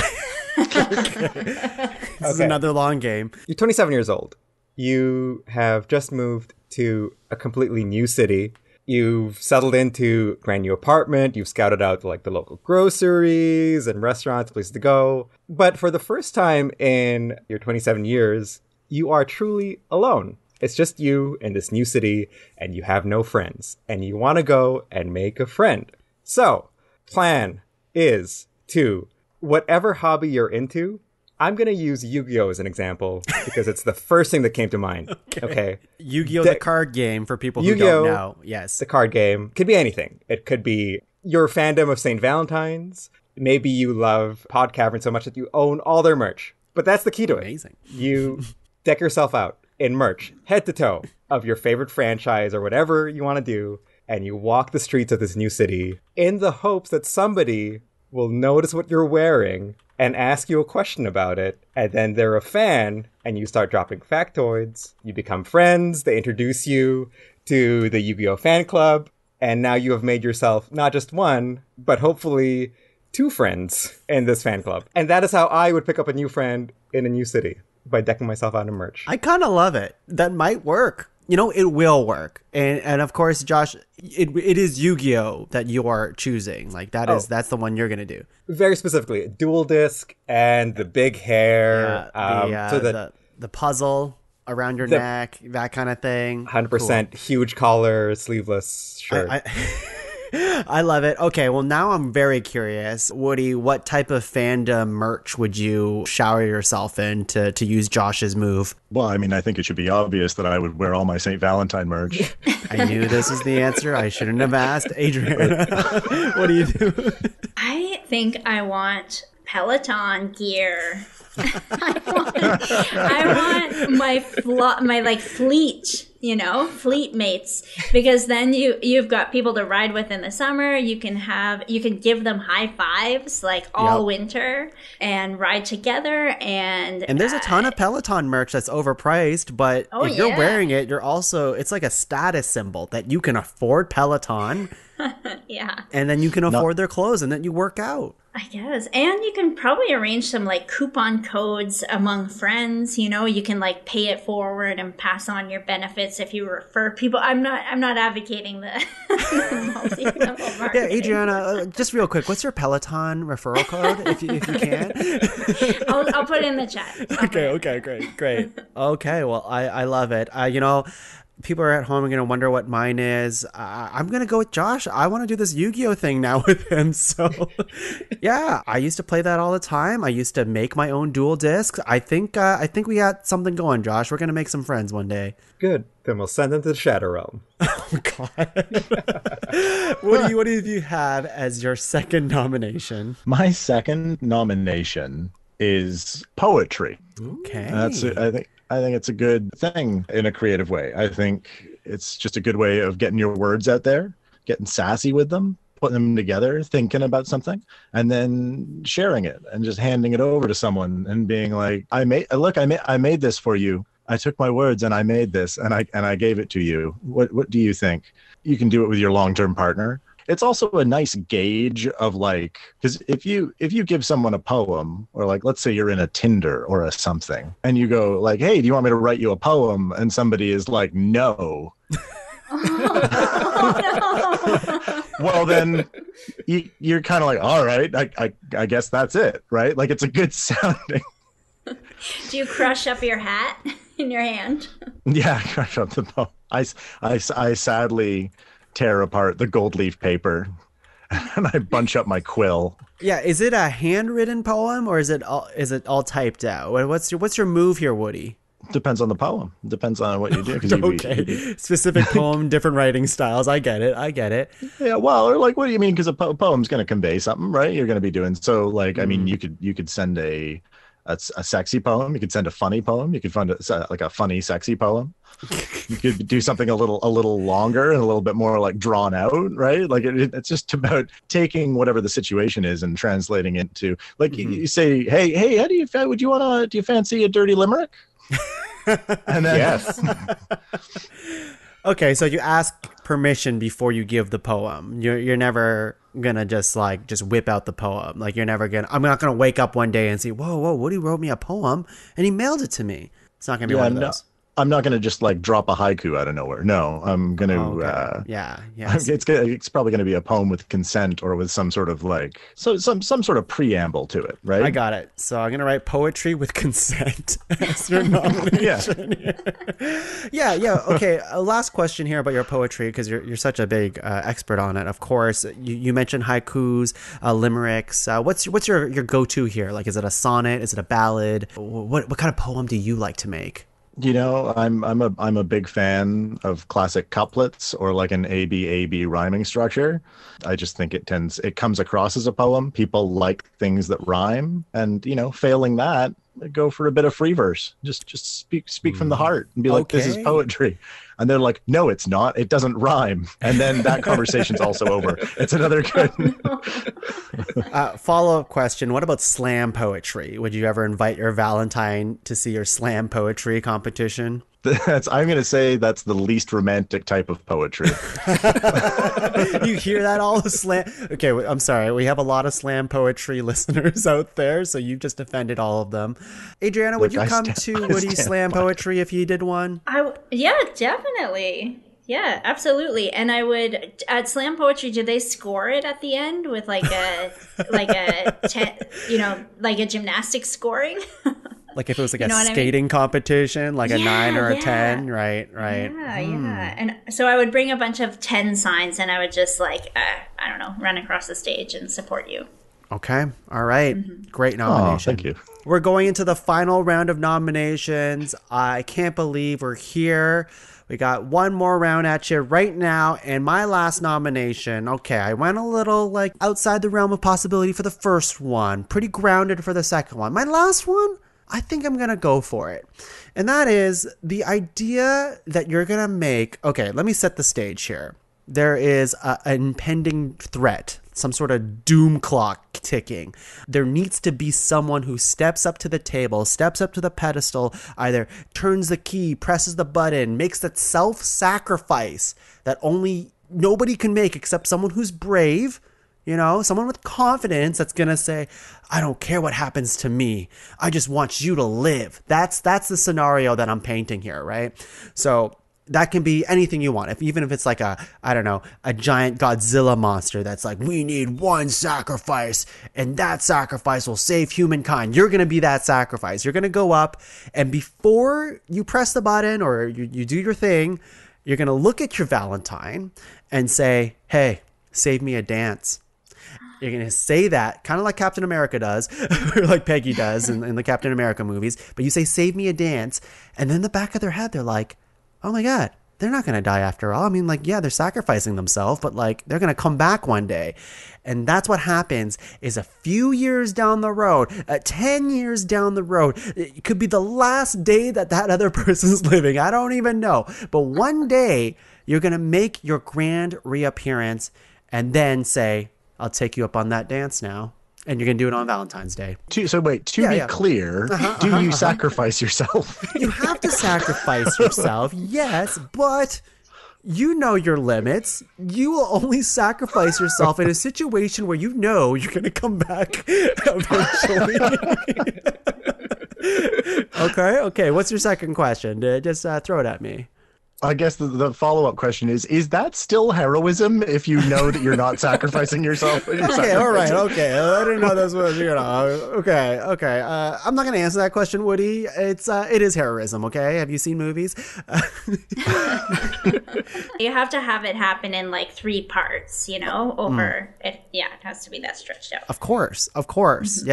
This is another long game. You're 27 years old. You have just moved to a completely new city. You've settled into a brand new apartment. You've scouted out the local groceries and restaurants, places to go. But for the first time in your 27 years, you are truly alone. It's just you in this new city, and you have no friends. And you want to go and make a friend. So, plan is to, whatever hobby you're into, I'm going to use Yu-Gi-Oh! As an example because it's the first thing that came to mind. Okay. Yu-Gi-Oh! The card game for people who Yu-Gi-Oh! don't know. Yes. The card game could be anything. It could be your fandom of St. Valentine's. Maybe you love PodCavern so much that you own all their merch. But that's the key to it. Amazing. You deck yourself out in merch, head to toe, of your favorite franchise or whatever you want to do, and you walk the streets of this new city in the hopes that somebody will notice what you're wearing and ask you a question about it, and then they're a fan, and you start dropping factoids, you become friends, they introduce you to the Yu-Gi-Oh! Fan club, and now you have made yourself not just one, but hopefully 2 friends in this fan club. And that is how I would pick up a new friend in a new city, by decking myself out in merch. I kind of love it. That might work. You know, it will work. And of course, Josh, it is Yu-Gi-Oh! That you are choosing. Like, that's the one you're going to do. Very specifically, dual disc and the big hair. The puzzle around your neck, that kind of thing. 100% cool. Huge collar, sleeveless shirt. I love it. Okay, well, now I'm very curious. Woody, what type of fandom merch would you shower yourself in to use Josh's move? Well, I mean, I think it should be obvious that I would wear all my St. Valentine merch. I knew this was the answer. I shouldn't have asked. Adriana, what do you do? I think I want Peloton gear. I want my like fleet, fleet mates, because then you've got people to ride with in the summer. You can give them high fives like all winter and ride together. And there's a ton of Peloton merch that's overpriced, but if you're wearing it, it's like a status symbol that you can afford Peloton. Yeah. And then you can afford their clothes and then you work out. I guess. And you can probably arrange some like coupon codes among friends. You can like pay it forward and pass on your benefits if you refer people. I'm not advocating the multi-level marketing. Yeah, Adriana, just real quick, what's your Peloton referral code if you can? I'll put it in the chat. Okay, great. Okay, well, I love it. People are at home are going to wonder what mine is. I'm going to go with Josh. I want to do this Yu-Gi-Oh! Thing now with him. So, yeah, I used to play that all the time. I used to make my own dual discs. I think we got something going, Josh. We're going to make some friends one day. Good. Then we'll send them to the Shadow Realm. Oh, God. What do you have as your second nomination? My second nomination is poetry. Okay. I think it's a good thing in a creative way. I think it's just a good way of getting your words out there, getting sassy with them, putting them together, thinking about something, and then sharing it and just handing it over to someone and being like, I made this for you. I took my words and I made this and I gave it to you. What do you think? You can do it with your long-term partner. It's also a nice gauge of like, because if you give someone a poem, or like, let's say you're in a Tinder or a something, and you go like, hey, do you want me to write you a poem? And somebody is like, no. Oh, no. Well, then you're kind of like, all right, I guess that's it, right? Like, it's a good sounding. Do you crush up your hat in your hand? Yeah, crush up the poem. I sadly tear apart the gold leaf paper and I bunch up my quill. Yeah, is it a handwritten poem or is it all typed out? What's your move here, Woody? Depends on the poem. Depends on what you do. Okay. Specific poem, different writing styles. I get it. Yeah, well, or like, what do you mean? Because a poem's going to convey something, right? You're going to be doing so. Like, I mean, you could send a sexy poem. You could send a funny poem. You could find like a funny, sexy poem. You could do something a little longer and a little bit more like drawn out, right? Like it's just about taking whatever the situation is and translating it to like you say, hey, how do you fancy a dirty limerick? And then, yes. Okay, so you ask permission before you give the poem. You're never gonna just whip out the poem. Like I'm not gonna wake up one day and see, whoa, Woody wrote me a poem and he mailed it to me. It's not gonna be one of those. I'm not going to just like drop a haiku out of nowhere. No, I'm going to. Yeah. It's probably going to be a poem with consent or with some sort of like some sort of preamble to it, right? I got it. So I'm going to write poetry with consent as your nomination. Yeah. Okay. Last question here about your poetry, because you're such a big expert on it. Of course, you mentioned haikus, limericks. What's your go-to here? Like, is it a sonnet? Is it a ballad? What kind of poem do you like to make? You know, I'm a big fan of classic couplets or like an ABAB rhyming structure. I just think it comes across as a poem. People like things that rhyme, and you know, failing that, go for a bit of free verse. Just speak from the heart and be like, this is poetry. And they're like, no, it's not. It doesn't rhyme. And then that conversation's also over. It's another good. Follow-up question. What about slam poetry? Would you ever invite your Valentine to see your slam poetry competition? I'm going to say that's the least romantic type of poetry. You hear that? All the slam. Okay, I'm sorry. We have a lot of slam poetry listeners out there, so you just offended all of them. Adriana, would you come to Woody's slam poetry if you did one? Yeah, definitely. Yeah, absolutely. And I would, at slam poetry, do they score it at the end with like a gymnastics scoring? Like if it was like a skating competition, like a 9 or a 10, right? Yeah. And so I would bring a bunch of 10 signs and I would just run across the stage and support you. Okay. All right. Mm-hmm. Great nomination. Oh, thank you. We're going into the final round of nominations. I can't believe we're here. We got one more round at you right now. And my last nomination, okay, I went a little like outside the realm of possibility for the first one. Pretty grounded for the second one. My last one, I think I'm going to go for it. And that is the idea that you're going to make. Okay, let me set the stage here. There is an impending threat, some sort of doom clock ticking. There needs to be someone who steps up to the table, steps up to the pedestal, either turns the key, presses the button, makes that self-sacrifice that only nobody can make except someone who's brave. You know, someone with confidence that's going to say, I don't care what happens to me. I just want you to live. That's the scenario that I'm painting here, right? So that can be anything you want. Even if it's like a giant Godzilla monster that's like, we need one sacrifice and that sacrifice will save humankind. You're going to be that sacrifice. You're going to go up, and before you press the button or you do your thing, you're going to look at your Valentine and say, hey, save me a dance. You're going to say that kind of like Captain America does, or like Peggy does in the Captain America movies. But you say, save me a dance. And then in the back of their head, they're like, oh my God, they're not going to die after all. I mean, like, yeah, they're sacrificing themselves, but like they're going to come back one day. And that's what happens is a few years down the road, 10 years down the road, it could be the last day that other person's living. I don't even know. But one day you're going to make your grand reappearance and then say, I'll take you up on that dance now. And you're going to do it on Valentine's Day. To be clear, do you sacrifice yourself? You have to sacrifice yourself, yes, but you know your limits. You will only sacrifice yourself in a situation where you know you're going to come back eventually. Okay. What's your second question? Just throw it at me. I guess the follow-up question is that still heroism if you know that you're not sacrificing yourself? Okay, all right, okay. I didn't know this was, okay. I'm not going to answer that question, Woody. It is heroism, okay? Have you seen movies? You have to have it happen in like 3 parts, over it. Yeah, it has to be that stretched out. Of course. Mm-hmm.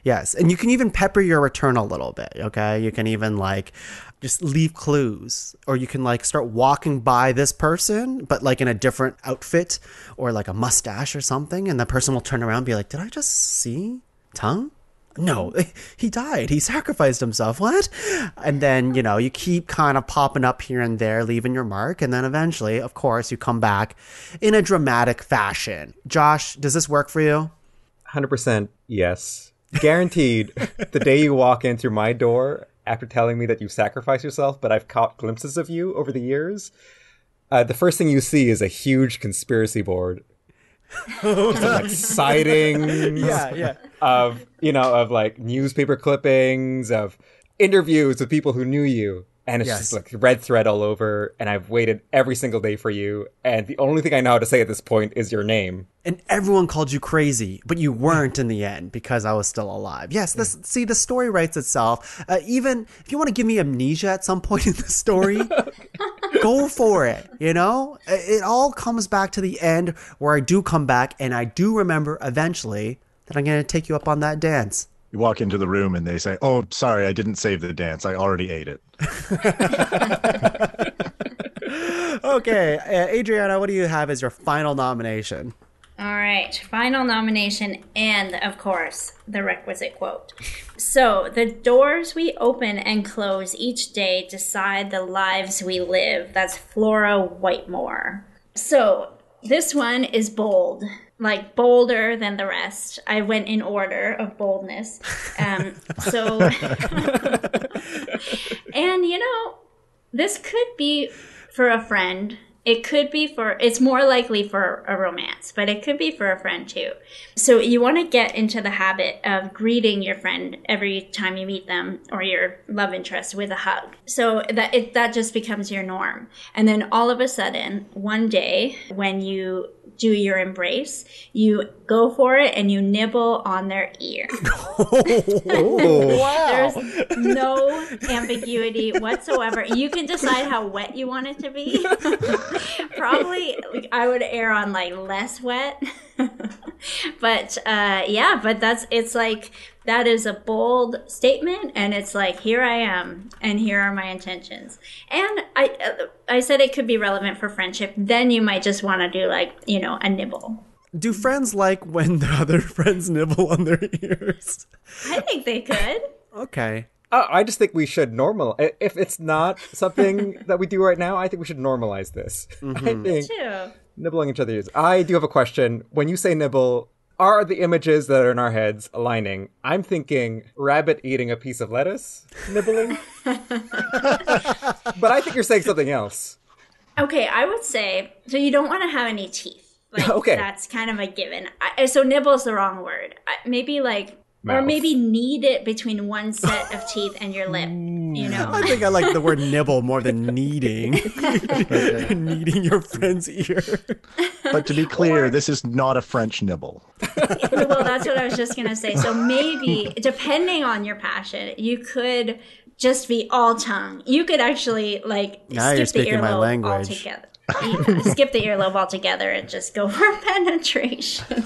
Yes. And you can even pepper your return a little bit, okay? You can even like just leave clues, or you can like start walking by this person, but like in a different outfit or like a mustache or something. And the person will turn around and be like, did I just see Tuong? No, he died. He sacrificed himself. What? And then, you keep kind of popping up here and there, leaving your mark. And then eventually, of course, you come back in a dramatic fashion. Josh, does this work for you? 100% yes. Guaranteed. The day you walk in through my door, after telling me that you sacrifice yourself, but I've caught glimpses of you over the years, the first thing you see is a huge conspiracy board. Like sightings of like newspaper clippings, of interviews with people who knew you. And it's just like red thread all over, and I've waited every single day for you, and the only thing I know how to say at this point is your name. And everyone called you crazy, but you weren't in the end because I was still alive. Yes, see, the story writes itself. Even if you want to give me amnesia at some point in the story, go for it, you know? It all comes back to the end where I do come back, and I do remember eventually that I'm going to take you up on that dance. You walk into the room and they say, "Oh, sorry, I didn't save the dance. I already ate it." Okay, Adriana, what do you have as your final nomination? All right, final nomination, and of course, the requisite quote. So, the doors we open and close each day decide the lives we live. That's Flora Whitemore. So, this one is bold. Like bolder than the rest. I went in order of boldness. And you know, this could be for a friend. It's more likely for a romance, but it could be for a friend too. So you want to get into the habit of greeting your friend every time you meet them or your love interest with a hug. So that just becomes your norm. And then all of a sudden, one day when you do your embrace, you go for it and you nibble on their ear. Wow. There's no ambiguity whatsoever. You can decide how wet you want it to be. Probably I would err on like less wet. But that is a bold statement, and it's like, here I am, and here are my intentions. And I said it could be relevant for friendship. Then you might just want to do like, you know, a nibble. Do friends like when the other friends nibble on their ears? I think they could. Okay. I just think we should normalize. If it's not something that we do right now, I think we should normalize this. Mm-hmm. I think Too. nibbling each other's ears. I do have a question. When you say nibble, are the images that are in our heads aligning? I'm thinking rabbit eating a piece of lettuce, nibbling. But I think you're saying something else. Okay, I would say, so you don't want to have any teeth. Like, Okay. That's kind of a given. So nibble is the wrong word. Maybe like, or Mouth. maybe knead it between one set of teeth and your lip, you know? I think I like the word nibble more than kneading. Kneading your friend's ear. But to be clear, this is not a French nibble. Well, that's what I was just going to say. So maybe, depending on your passion, you could just be all tongue. You could actually like Now you're skip the speaking my earlobe language. altogether. Skip the earlobe altogether and just go for penetration.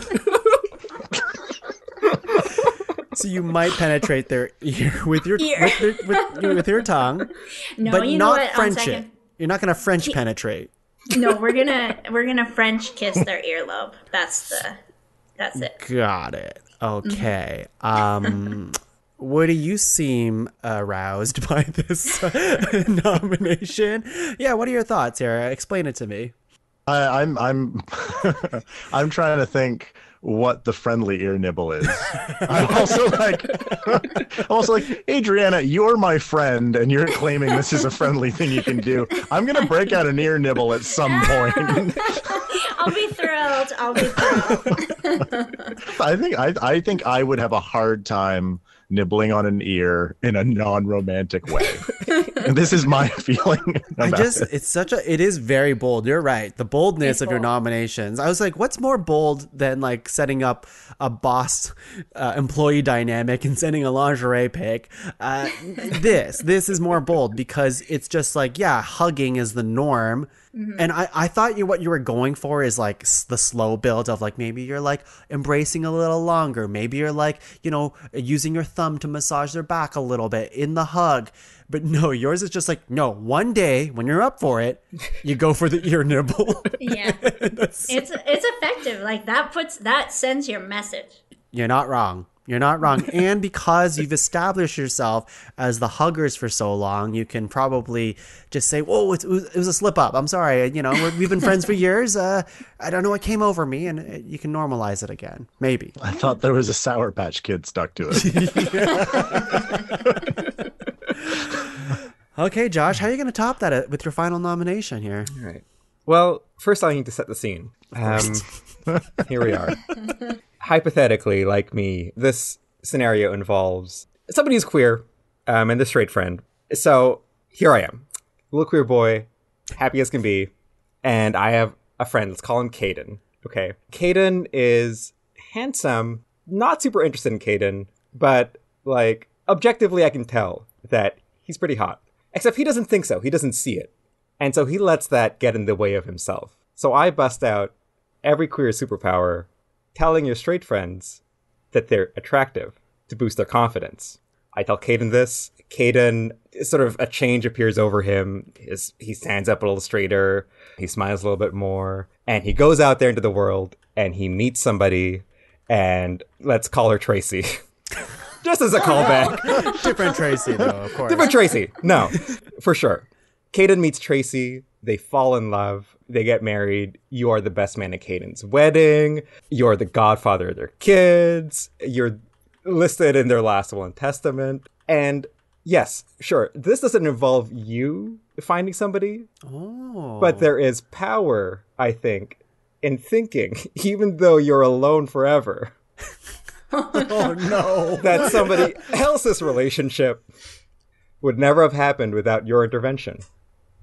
So you might penetrate their ear with your with your tongue, No, but you know not what? On French second- it. You're not gonna French penetrate. No, we're gonna French kiss their earlobe. That's it. Got it. Okay. Woody, you seem aroused by this nomination. Yeah, what are your thoughts here? Explain it to me. I'm I'm trying to think what the friendly ear nibble is. I'm also like, Adriana, you're my friend, and you're claiming this is a friendly thing you can do. I'm gonna break out an ear nibble at some point. I'll be thrilled. I think I would have a hard time nibbling on an ear in a non-romantic way. And this is my feeling about it. It is very bold. You're right. The boldness It's of your bold. nominations. I was like, what's more bold than like setting up a boss employee dynamic and sending a lingerie pic? This is more bold because it's just like, yeah, hugging is the norm. Mm-hmm. And I thought what you were going for is like the slow build of like, maybe you're like embracing a little longer. Maybe you're like, you know, using your thumb to massage their back a little bit in the hug. But no, yours is just like, no, one day when you're up for it, you go for the ear nibble. Yeah, it's effective. Like that sends your message. You're not wrong. You're not wrong. And because you've established yourself as the huggers for so long, you can probably just say, whoa, it was a slip up. I'm sorry. You know, we've been friends for years. I don't know what came over me. And you can normalize it again. Maybe. I thought there was a Sour Patch Kid stuck to it. Okay, Josh, how are you going to top that with your final nomination here? All right. Well, first I need to set the scene. Here we are. Hypothetically, like me, this scenario involves somebody who's queer and a straight friend. So here I am, little queer boy, happy as can be, and I have a friend. Let's call him Caden. Okay. Caden is handsome, not super interested in Caden, but, like, objectively I can tell that he's pretty hot. Except he doesn't think so. He doesn't see it. And so he lets that get in the way of himself. So I bust out every queer superpower, telling your straight friends that they're attractive to boost their confidence. I tell Caden this. Caden, sort of a change appears over him. He stands up a little straighter. He smiles a little bit more. And he goes out there into the world and he meets somebody. And let's call her Tracy. Just as a callback. Different Tracy, though, of course. Different Tracy. No, for sure. Caden meets Tracy. They fall in love. They get married. You are the best man at Caden's wedding. You're the godfather of their kids. You're listed in their last will and testament. And yes, sure, this doesn't involve you finding somebody. Oh. But there is power, I think, in thinking, even though you're alone forever, Oh, no. that somebody else's relationship would never have happened without your intervention.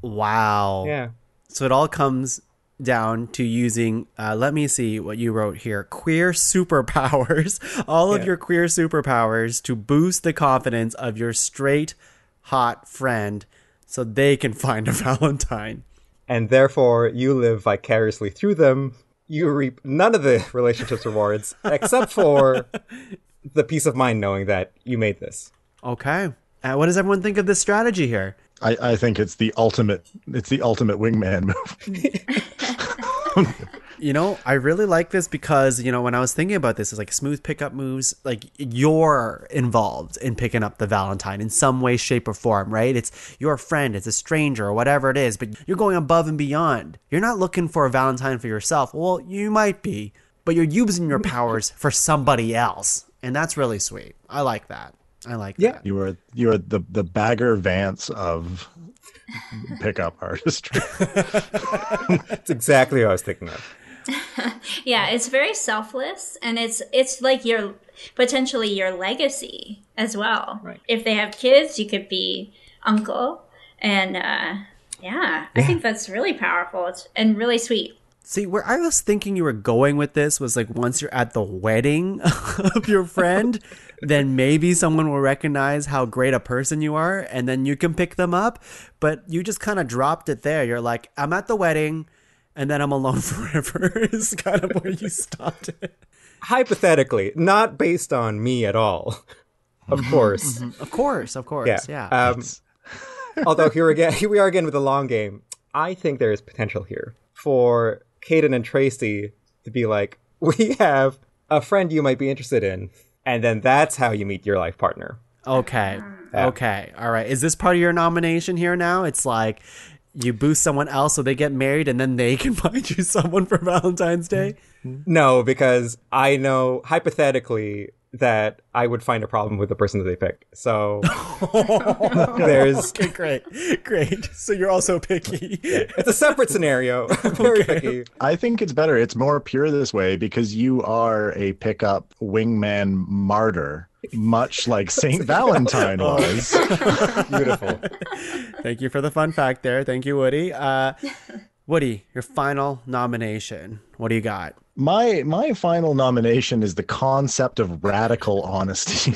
Wow. Yeah. So it all comes down to using, let me see what you wrote here, queer superpowers, all of your queer superpowers to boost the confidence of your straight, hot friend so they can find a Valentine. And therefore, you live vicariously through them. You reap none of the relationship's rewards, except for the peace of mind knowing that you made this. Okay. What does everyone think of this strategy here? I think it's the ultimate wingman move. You know, I really like this because, you know, when I was thinking about this, it's like smooth pickup moves, like you're involved in picking up the Valentine in some way, shape, or form, right? It's your friend, it's a stranger, or whatever it is, but you're going above and beyond. You're not looking for a Valentine for yourself. Well, you might be, but you're using your powers for somebody else. And that's really sweet. I like that. that. You are the Bagger Vance of pickup artistry. That's exactly what I was thinking of. Yeah, it's very selfless, and it's like your potentially your legacy as well. Right. If they have kids, you could be uncle, and I think that's really powerful and really sweet. See, where I was thinking you were going with this was like once you're at the wedding of your friend, then maybe someone will recognize how great a person you are, and then you can pick them up. But you just kind of dropped it there. You're like, I'm at the wedding, and then I'm alone forever is kind of where you stopped it. Hypothetically, not based on me at all. Of course. Of course. Yeah. Although here we are again with the long game. I think there is potential here for Caden and Tracy to be like, we have a friend you might be interested in, and then that's how you meet your life partner. Okay. Okay. All right. Is this part of your nomination here now? It's like you boost someone else so they get married and then they can find you someone for Valentine's Day? No, because I know hypothetically that I would find a problem with the person that they pick. So there's... Okay, great. So you're also picky. It's a separate scenario. Very picky. I think it's better. It's more pure this way because you are a pickup wingman martyr, much like St. Valentine was. Beautiful. Thank you for the fun fact there. Thank you, Woody. Woody, your final nomination. What do you got? My final nomination is the concept of radical honesty.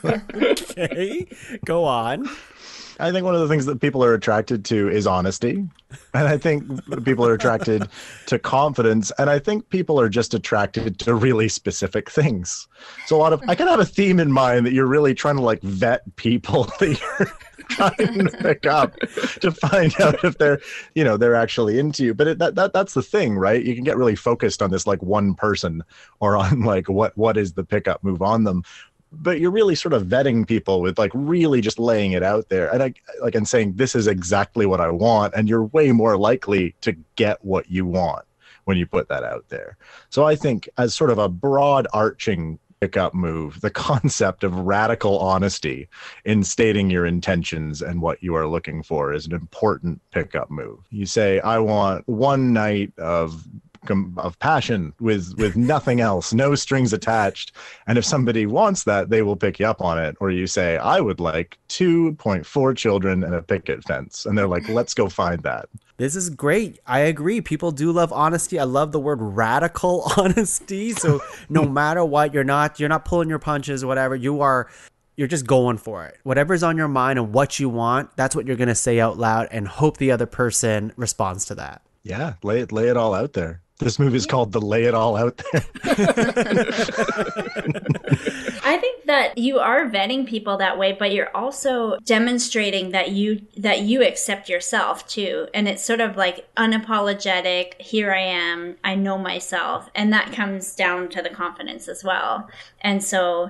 Okay, go on. I think one of the things that people are attracted to is honesty. And I think people are attracted to confidence. And I think people are just attracted to really specific things. So I can have a theme in mind that you're really trying to like vet people that you're trying to pick up to find out if they're actually into you. But that's the thing, right? You can get really focused on this like one person or on like what is the pickup move on them. But you're really sort of vetting people with like really just laying it out there and saying this is exactly what I want, and you're way more likely to get what you want when you put that out there. So I think as sort of a broad arching pickup move, the concept of radical honesty in stating your intentions and what you are looking for is an important pickup move. You say, I want one night of of passion with nothing else, no strings attached. And if somebody wants that, they will pick you up on it. Or you say, I would like 2.4 children and a picket fence. And they're like, let's go find that. This is great. I agree. People do love honesty. I love the word radical honesty. So no matter what, you're not pulling your punches or whatever. You're just going for it. Whatever's on your mind and what you want, that's what you're going to say out loud and hope the other person responds to that. Yeah, lay it all out there. This movie is called The Lay It All Out There. I think that you are vetting people that way, but you're also demonstrating that you accept yourself too. And it's sort of like unapologetic, here I am, I know myself. And that comes down to the confidence as well. And so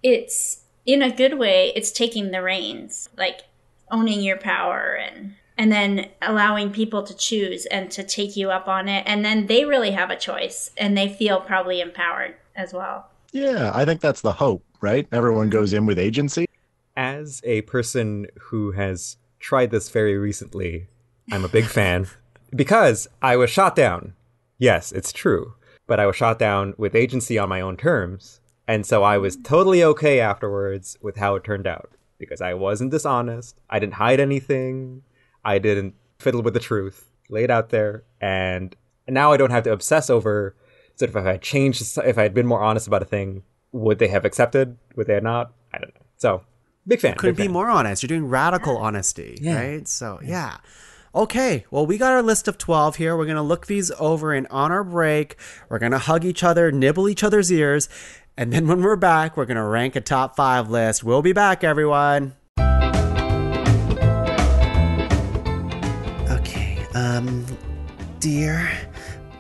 it's, in a good way, it's taking the reins, like owning your power and then allowing people to choose and to take you up on it. And then they really have a choice and they feel probably empowered as well. Yeah, I think that's the hope, right? Everyone goes in with agency. As a person who has tried this very recently, I'm a big fan because I was shot down. Yes, it's true. But I was shot down with agency on my own terms. And so I was totally okay afterwards with how it turned out because I wasn't dishonest. I didn't hide anything. I didn't fiddle with the truth. Lay it out there. And now I don't have to obsess over sort of if I had been more honest about a thing, would they have accepted? Would they not? I don't know. So big fan. Couldn't be more honest. You're doing radical honesty, right? So yeah. Okay, well, we got our list of 12 here. We're going to look these over, and on our break, we're going to hug each other, nibble each other's ears. And then when we're back, we're going to rank a top 5 list. We'll be back, everyone. Okay, Dear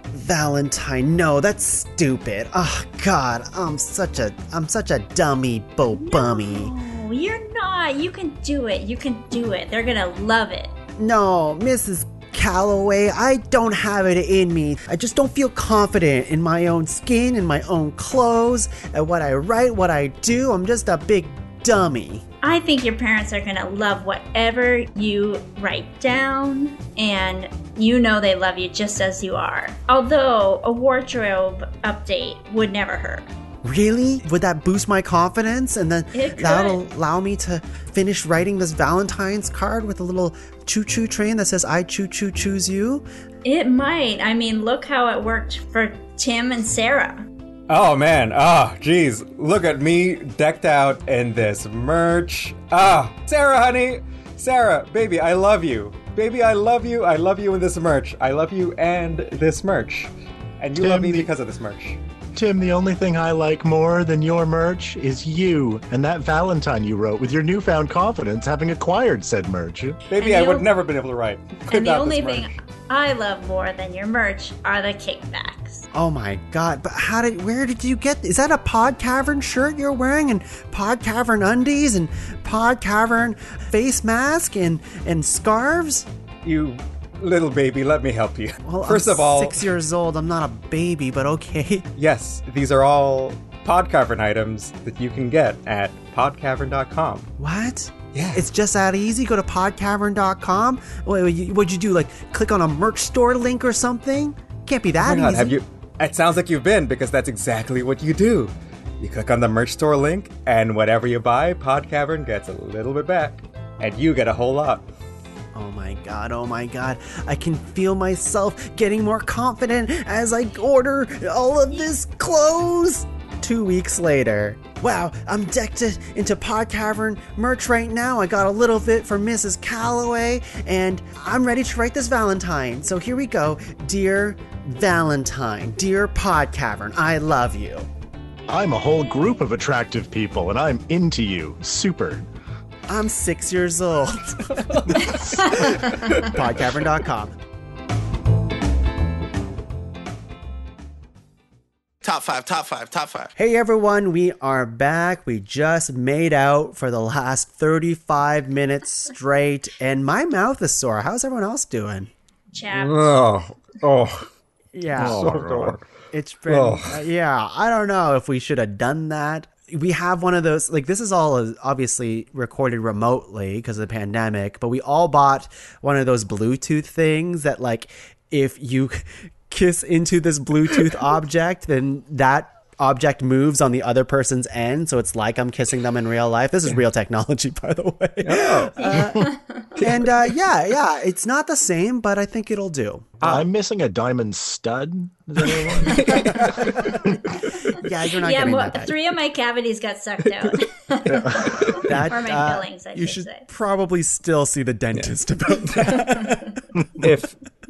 Valentine. No, that's stupid. Oh, God, I'm such a dummy bummy. No, you're not. You can do it. You can do it. They're going to love it. No, Mrs. Calloway, I don't have it in me. I just don't feel confident in my own skin, in my own clothes, at what I write, what I do. I'm just a big dummy. I think your parents are going to love whatever you write down, and you know they love you just as you are. Although a wardrobe update would never hurt. Really? Would that boost my confidence? And then that'll allow me to finish writing this Valentine's card with a little choo-choo train that says, I choo-choo choose you? It might. I mean, look how it worked for Tim and Sarah. Oh, man. Oh, geez. Look at me decked out in this merch. Sarah, honey. Sarah, baby, I love you. Baby, I love you. I love you in this merch. I love you and this merch. And you love me because of this merch. Tim, the only thing I like more than your merch is you and that Valentine you wrote with your newfound confidence having acquired said merch. Baby, I would never been able to write. And the only thing I love more than your merch are the kickbacks. Oh my God, but where did you get, is that a PodCavern shirt you're wearing and PodCavern undies and PodCavern face mask and scarves? You little baby, let me help you. Well, First I'm of all, 6 years old. I'm not a baby, but okay. Yes, these are all PodCavern items that you can get at PodCavern.com. What? Yeah. It's just that easy? Go to PodCavern.com? What'd you do? Like click on a merch store link or something? Can't be that easy. Have you? It sounds like you've been, because that's exactly what you do. You click on the merch store link, and whatever you buy, PodCavern gets a little bit back, and you get a whole lot. Oh my God, oh my God. I can feel myself getting more confident as I order all of this clothes. 2 weeks later. Wow, I'm decked into PodCavern merch right now. I got a little bit for Mrs. Calloway, and I'm ready to write this Valentine. So here we go. Dear Valentine, dear PodCavern, I love you. I'm a whole group of attractive people, and I'm into you. Super. I'm 6 years old. PodCavern.com. Top five. Hey everyone, we are back. We just made out for the last 35 minutes straight, and my mouth is sore. How's everyone else doing? Chapped. Oh. Yeah. So sore. It's been, yeah, I don't know if we should have done that. We have one of those, like, this is all obviously recorded remotely because of the pandemic, but we all bought one of those Bluetooth things that, like, if you kiss into this Bluetooth object, then that object moves on the other person's end, so it's like I'm kissing them in real life. This is real technology, by the way. Yeah, it's not the same, but I think it'll do. I'm missing a diamond stud. Is anyone? Yeah, you're not getting that. 3 of my cavities got sucked out. That, or my fillings, I you should should say. probably still see the dentist about that.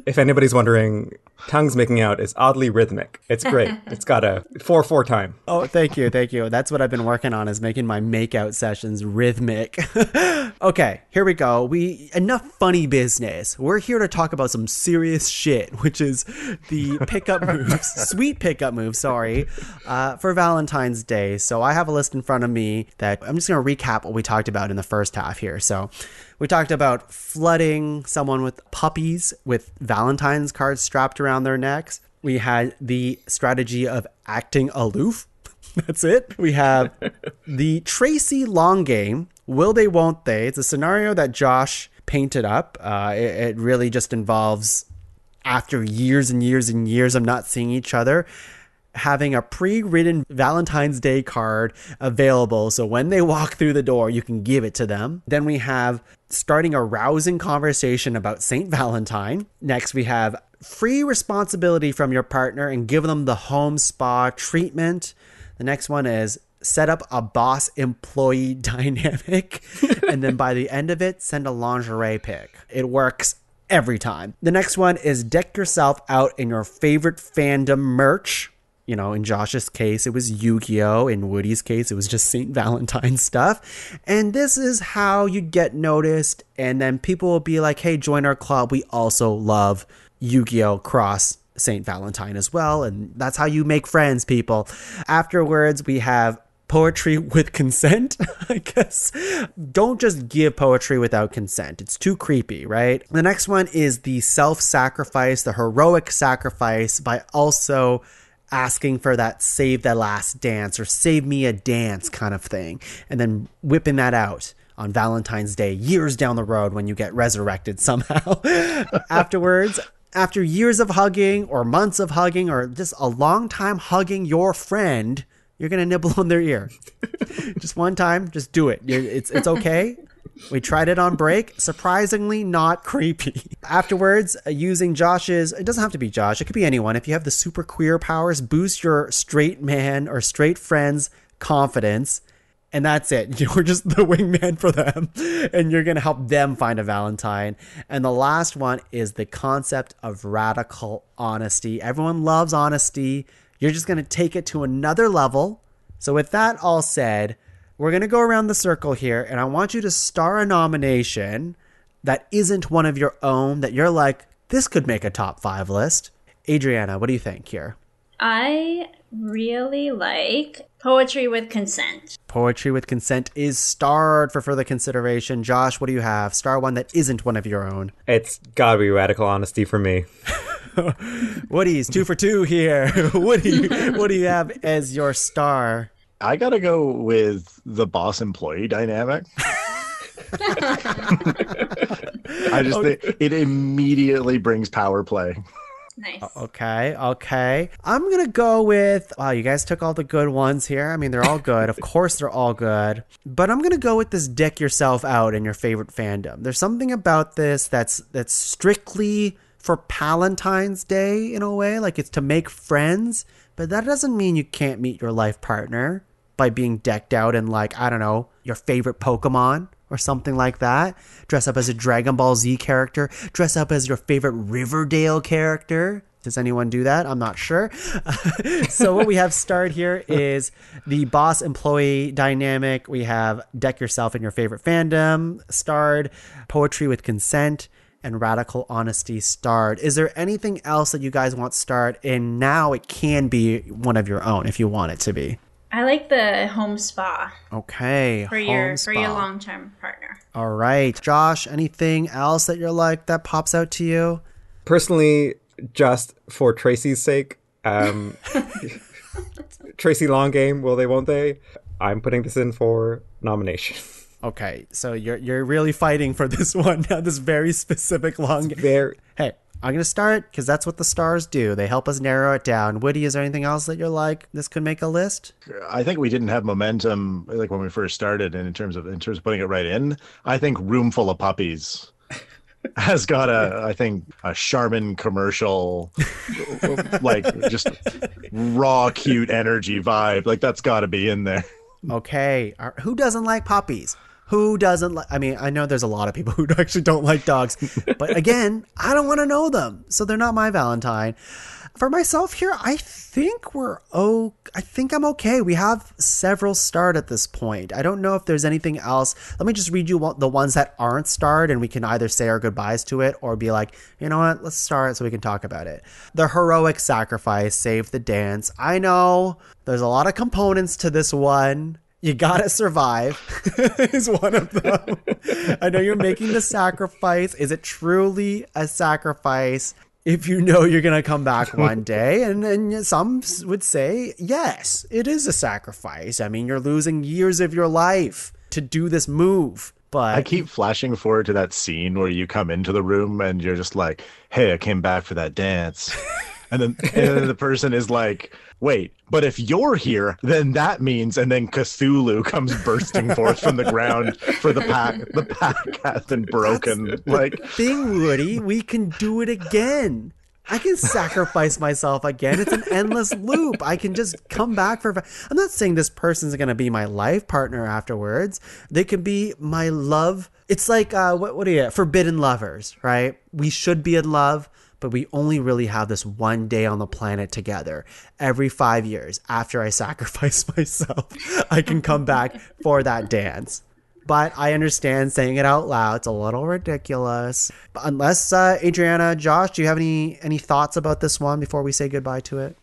If anybody's wondering, tongues making out is oddly rhythmic. It's great. It's got a 4/4 time. Oh, thank you. That's what I've been working on, is making my makeout sessions rhythmic. Okay, here we go. Enough funny business. We're here to talk about some serious shit, which is the pickup moves, sweet pickup moves, for Valentine's Day. So I have a list in front of me that I'm just going to recap what we talked about in the first half here. So we talked about flooding someone with puppies with Valentine's cards strapped around their necks. We had the strategy of acting aloof. That's it. We have the Tracy long game. Will they, won't they? It's a scenario that Josh painted up. It really just involves, after years and years and years of not seeing each other, having a pre-written Valentine's Day card available, so when they walk through the door, you can give it to them. Then we have starting a rousing conversation about St. Valentine. Next, we have free responsibility from your partner and give them the home spa treatment. The next one is set up a boss-employee dynamic. And then by the end of it, send a lingerie pic. It works every time. The next one is deck yourself out in your favorite fandom merch. You know, in Josh's case, it was Yu-Gi-Oh! In Woody's case, it was just St. Valentine stuff. And this is how you get noticed. And then people will be like, hey, join our club. We also love Yu-Gi-Oh! Cross St. Valentine as well. And that's how you make friends, people. Afterwards, we have poetry with consent, I guess. Don't just give poetry without consent. It's too creepy, right? The next one is the self-sacrifice, the heroic sacrifice, by also asking for that save the last dance or save me a dance kind of thing, and then whipping that out on Valentine's Day years down the road when you get resurrected somehow. Afterwards, after years of hugging or months of hugging or just a long time hugging your friend, you're going to nibble on their ear. Just one time, just do it. It's okay. We tried it on break. Surprisingly not creepy. Afterwards, using Josh's, it doesn't have to be Josh, it could be anyone. If you have the super queer powers, boost your straight man or straight friend's confidence. And that's it. You're just the wingman for them. And you're going to help them find a Valentine. And the last one is the concept of radical honesty. Everyone loves honesty. You're just going to take it to another level. So with that all said, we're going to go around the circle here, and I want you to star a nomination that isn't one of your own, that you're like, this could make a top 5 list. Adriana, what do you think here? I really like poetry with consent. Poetry with consent is starred for further consideration. Josh, what do you have? Star one that isn't one of your own. It's gotta be radical honesty for me. Woody's 2 for 2 here. Woody, what do you have as your star? I gotta go with the boss employee dynamic. I just think it immediately brings power play. Nice. Okay. I'm going to go with, wow, you guys took all the good ones here. I mean, they're all good. Of course, they're all good. But I'm going to go with this deck yourself out in your favorite fandom. There's something about this that's strictly for Palentine's Day in a way. Like, it's to make friends. But that doesn't mean you can't meet your life partner by being decked out in, like, I don't know, your favorite Pokemon or something like that. Dress up as a Dragon Ball Z character. Dress up as your favorite Riverdale character. Does anyone do that? I'm not sure. So what we have starred here is the boss employee dynamic. We have deck yourself in your favorite fandom starred, poetry with consent, and radical honesty starred. Is there anything else that you guys want starred? And now it can be one of your own if you want it to be. I like the home spa. Okay. For your long-term partner. All right. Josh, anything else that you're like that pops out to you? Personally, just for Tracy's sake, Tracy long game, will they, won't they? I'm putting this in for nomination. Okay, so you're really fighting for this one now, this very specific long game. Very. Hey, I'm going to start because that's what the stars do. They help us narrow it down. Woody, is there anything else that you're like, this could make a list? I think we didn't have momentum like when we first started, and in terms of putting it right in. I think Room Full of Puppies has got a Charmin commercial, like just raw, cute energy vibe. Like that's got to be in there. Okay. Who doesn't like puppies? Who doesn't like, I mean, I know there's a lot of people who actually don't like dogs, but again, I don't want to know them. So they're not my Valentine. For myself here, I think I'm okay. We have several starred at this point. I don't know if there's anything else. Let me just read you the ones that aren't starred, and we can either say our goodbyes to it or be like, you know what, let's star it so we can talk about it. The heroic sacrifice, save the dance. I know there's a lot of components to this one. You gotta survive is one of them. I know you're making the sacrifice. Is it truly a sacrifice if you know you're gonna come back one day? And some would say, yes, it is a sacrifice. I mean, you're losing years of your life to do this move. But I keep flashing forward to that scene where you come into the room and you're just like, hey, I came back for that dance. And then the person is like, wait, but if you're here, then that means, and then Cthulhu comes bursting forth from the ground for the pack has been broken. That's like the thing, Woody, we can do it again. I can sacrifice myself again. It's an endless loop. I can just come back for. I'm not saying this person's going to be my life partner afterwards. They could be my love. It's like, what are you, forbidden lovers, right? We should be in love, but we only really have this one day on the planet together. Every 5 years after I sacrifice myself, I can come back for that dance. But I understand saying it out loud. It's a little ridiculous. But unless, Adriana, Josh, do you have any thoughts about this one before we say goodbye to it?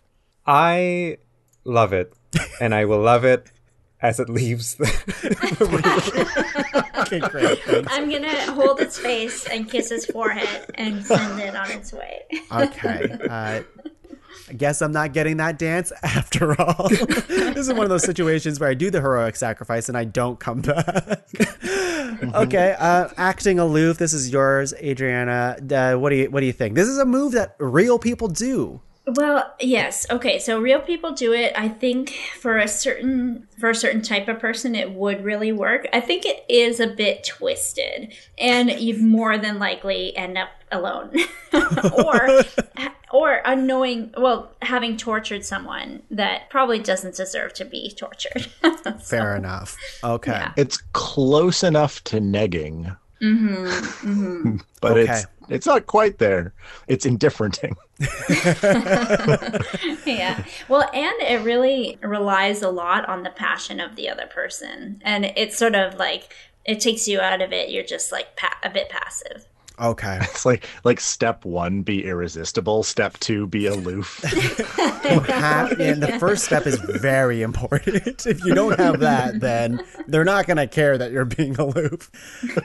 I love it. And I will love it as it leaves the Okay, great. Thanks. I'm going to hold its face and kiss its forehead and send it on its way. Okay. I guess I'm not getting that dance after all. This is one of those situations where I do the heroic sacrifice and I don't come back. Okay, acting aloof. This is yours, Adriana. What do you think? This is a move that real people do. Well, yes. Okay, so real people do it. I think for a certain type of person, it would really work. I think it is a bit twisted, and you'd more than likely end up alone, or unknowing. Well, having tortured someone that probably doesn't deserve to be tortured. Fair enough. Okay. Yeah. it's close enough to negging. Mm-hmm, mm-hmm. But Okay. it's not quite there. It's indifferenting. Yeah. Well, and it really relies a lot on the passion of the other person. And it's sort of like, it takes you out of it. You're just like a bit passive. Okay. It's like step 1, be irresistible. Step 2, be aloof. And the first step is very important. If you don't have that, then they're not going to care that you're being aloof.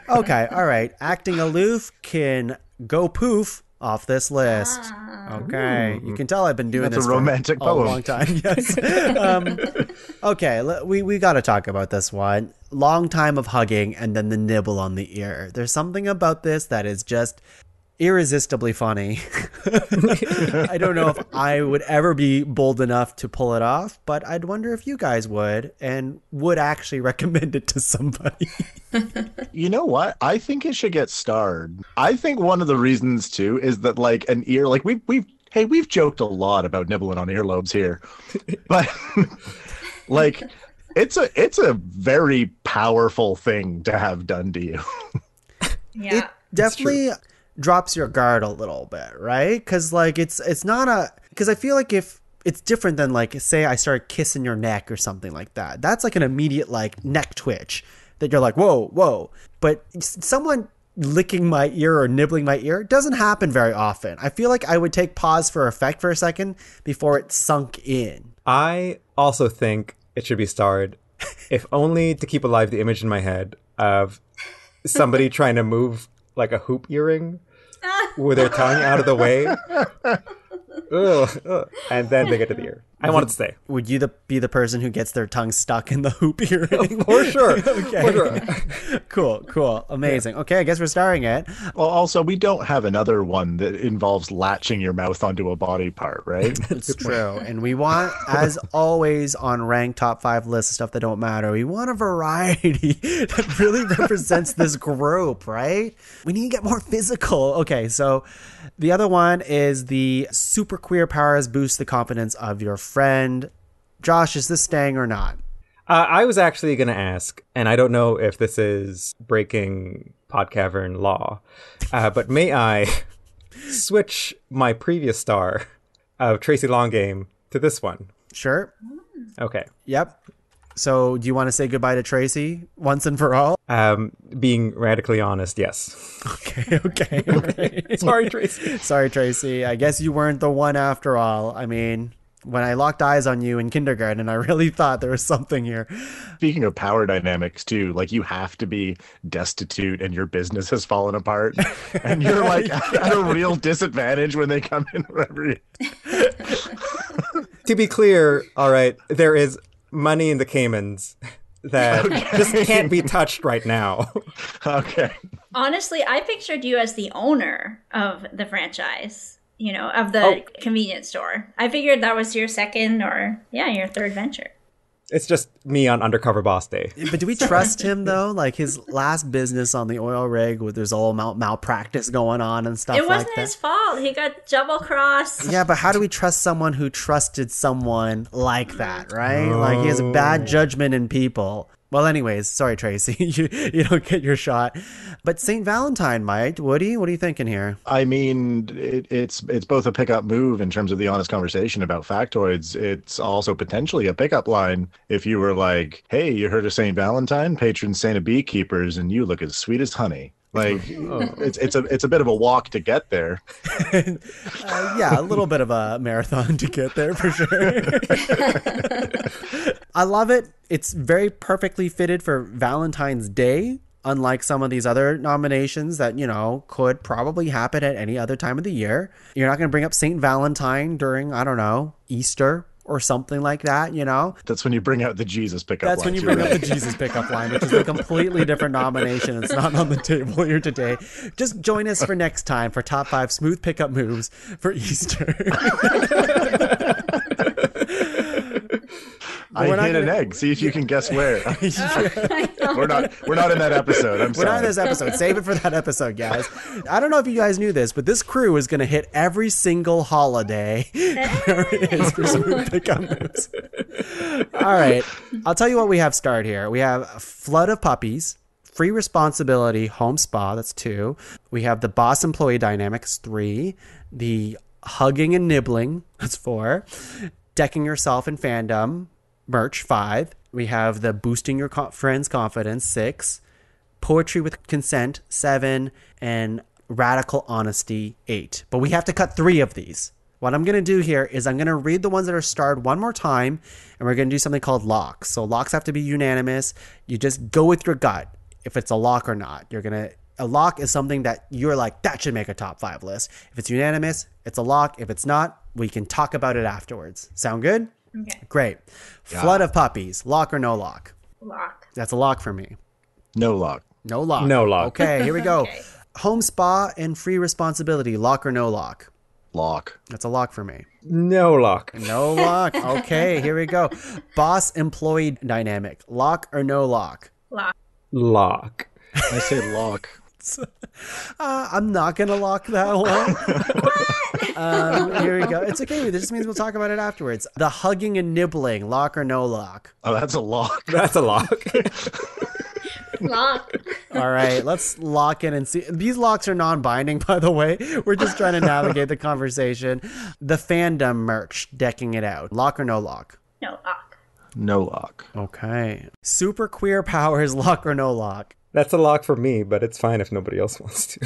Okay. All right. Acting aloof can go poof off this list. Okay. You can tell I've been doing That's this a romantic for poem. a long time. Yes. Okay. We got to talk about this one. Long time of hugging and then the nibble on the ear. There's something about this that is just irresistibly funny. I don't know if I would ever be bold enough to pull it off, but I'd wonder if you guys would and would actually recommend it to somebody. You know what? I think it should get starred. I think one of the reasons too is that like an ear, like we've joked a lot about nibbling on earlobes here, but like it's a very powerful thing to have done to you. Yeah. It definitely drops your guard a little bit, right? Because like it's not because I feel like if it's different than like say I started kissing your neck or something like that. That's like an immediate like neck twitch that you're like whoa. But someone licking my ear or nibbling my ear doesn't happen very often. I feel like I would take pause for effect for a second before it sunk in. I also think it should be starred, if only to keep alive the image in my head of somebody trying to move like a hoop earring with their tongue out of the way. Ugh. And then they get to the ear. I want it to stay. Would you be the person who gets their tongue stuck in the hoop earring? For sure. Okay. For sure. Cool. Amazing. Okay, I guess we're starting it. Well, also, we don't have another one that involves latching your mouth onto a body part, right? It's true. And we want, as always, on ranked top 5 lists of stuff that don't matter, we want a variety that really represents this group, right? We need to get more physical. Okay, so the other one is the super queer powers boost the confidence of your friend. Josh, is this staying or not? I was actually going to ask, and I don't know if this is breaking PodCavern law, but may I switch my previous star of Tracy Longame to this one? Sure. Okay. Yep. So do you want to say goodbye to Tracy once and for all? Being radically honest, yes. Okay. Sorry, Tracy. I guess you weren't the one after all. I mean, when I locked eyes on you in kindergarten, I really thought there was something here. Speaking of power dynamics, too, like you have to be destitute and your business has fallen apart. And you're like at a real disadvantage when they come in. Whatever. To be clear, all right, there is money in the Caymans that just can't be touched right now. Okay. Honestly, I pictured you as the owner of the franchise, of the convenience store. I figured that was your second or, your third venture. It's just me on Undercover Boss Day. But do we trust him, though? Like, his last business on the oil rig, where there's all malpractice going on and stuff like that. It wasn't his fault. He got double-crossed. Yeah, but how do we trust someone who trusted someone like that, right? Like, he has a bad judgment in people. Well, anyways, sorry, Tracy. You don't get your shot. But St. Valentine, Mike, Woody, what are you thinking here? I mean, it's both a pickup move in terms of the honest conversation about factoids. It's also potentially a pickup line if you were like, hey, you heard of St. Valentine, patron saint of beekeepers, and you look as sweet as honey. Like, it's a bit of a walk to get there. Yeah, a little bit of a marathon to get there for sure. I love it. It's very perfectly fitted for Valentine's Day, unlike some of these other nominations that, could probably happen at any other time of the year. You're not going to bring up St. Valentine during, I don't know, Easter or something like that, That's when you bring out the Jesus pickup line. That's when you bring up the Jesus pickup line, which is a completely different nomination. It's not on the table here today. Just join us for next time for top 5 smooth pickup moves for Easter. I hid an egg. See if you can guess where. We're not in that episode. I'm sorry. We're not in this episode. Save it for that episode, guys. I don't know if you guys knew this, but this crew is going to hit every single holiday there is for smooth pickup moves. All right. I'll tell you what we have start here. We have Flood of Puppies, Free Responsibility, Home Spa, that's 2. We have the Boss Employee Dynamics, 3. The Hugging and Nibbling, that's 4. Decking Yourself in Fandom, merch, 5. We have the Boosting Your Friend's Confidence, 6. Poetry with Consent, 7. And Radical Honesty, 8. But we have to cut 3 of these. What I'm going to do here is I'm going to read the ones that are starred one more time, and we're going to do something called locks. So locks have to be unanimous. You just go with your gut if it's a lock or not. A lock is something that you're like, that should make a top 5 list. If it's unanimous, it's a lock. If it's not, we can talk about it afterwards. Sound good? Okay. Great. Yeah. Flood of Puppies, lock or no lock? Lock. That's a lock for me. No lock. No lock. No lock. Okay, here we go. Okay. Home Spa and Free Responsibility, lock or no lock? Lock. That's a lock for me. No lock. No lock. Okay, here we go. Boss Employee Dynamic, lock or no lock? Lock. Lock. I say lock. I'm not going to lock that one. Here we go. It's okay. This just means we'll talk about it afterwards. The Hugging and Nibbling, lock or no lock? Oh, that's a lock. That's a lock. Lock. All right, let's lock in and see. These locks are non-binding, by the way. We're just trying to navigate the conversation. The Fandom merch, decking it out, lock or no lock? No lock. No lock. Okay. Super Queer Powers, lock or no lock? That's a lock for me, but it's fine if nobody else wants to.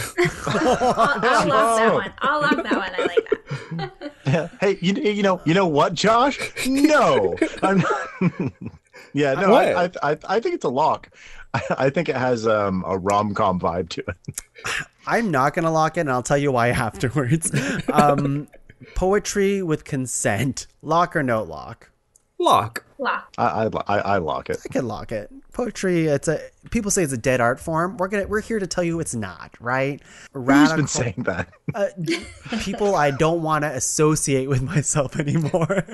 I'll lock that one. I like that. Yeah. Hey, you know what, Josh? No, I'm not. Yeah, no, I think it's a lock. I think it has a rom-com vibe to it. I'm not going to lock it, and I'll tell you why afterwards. Poetry with consent. Lock or no lock? Lock. Lock. I lock it. I can lock it. Poetry, people say it's a dead art form. We're here to tell you it's not, right? Who's been saying that? People I don't want to associate with myself anymore.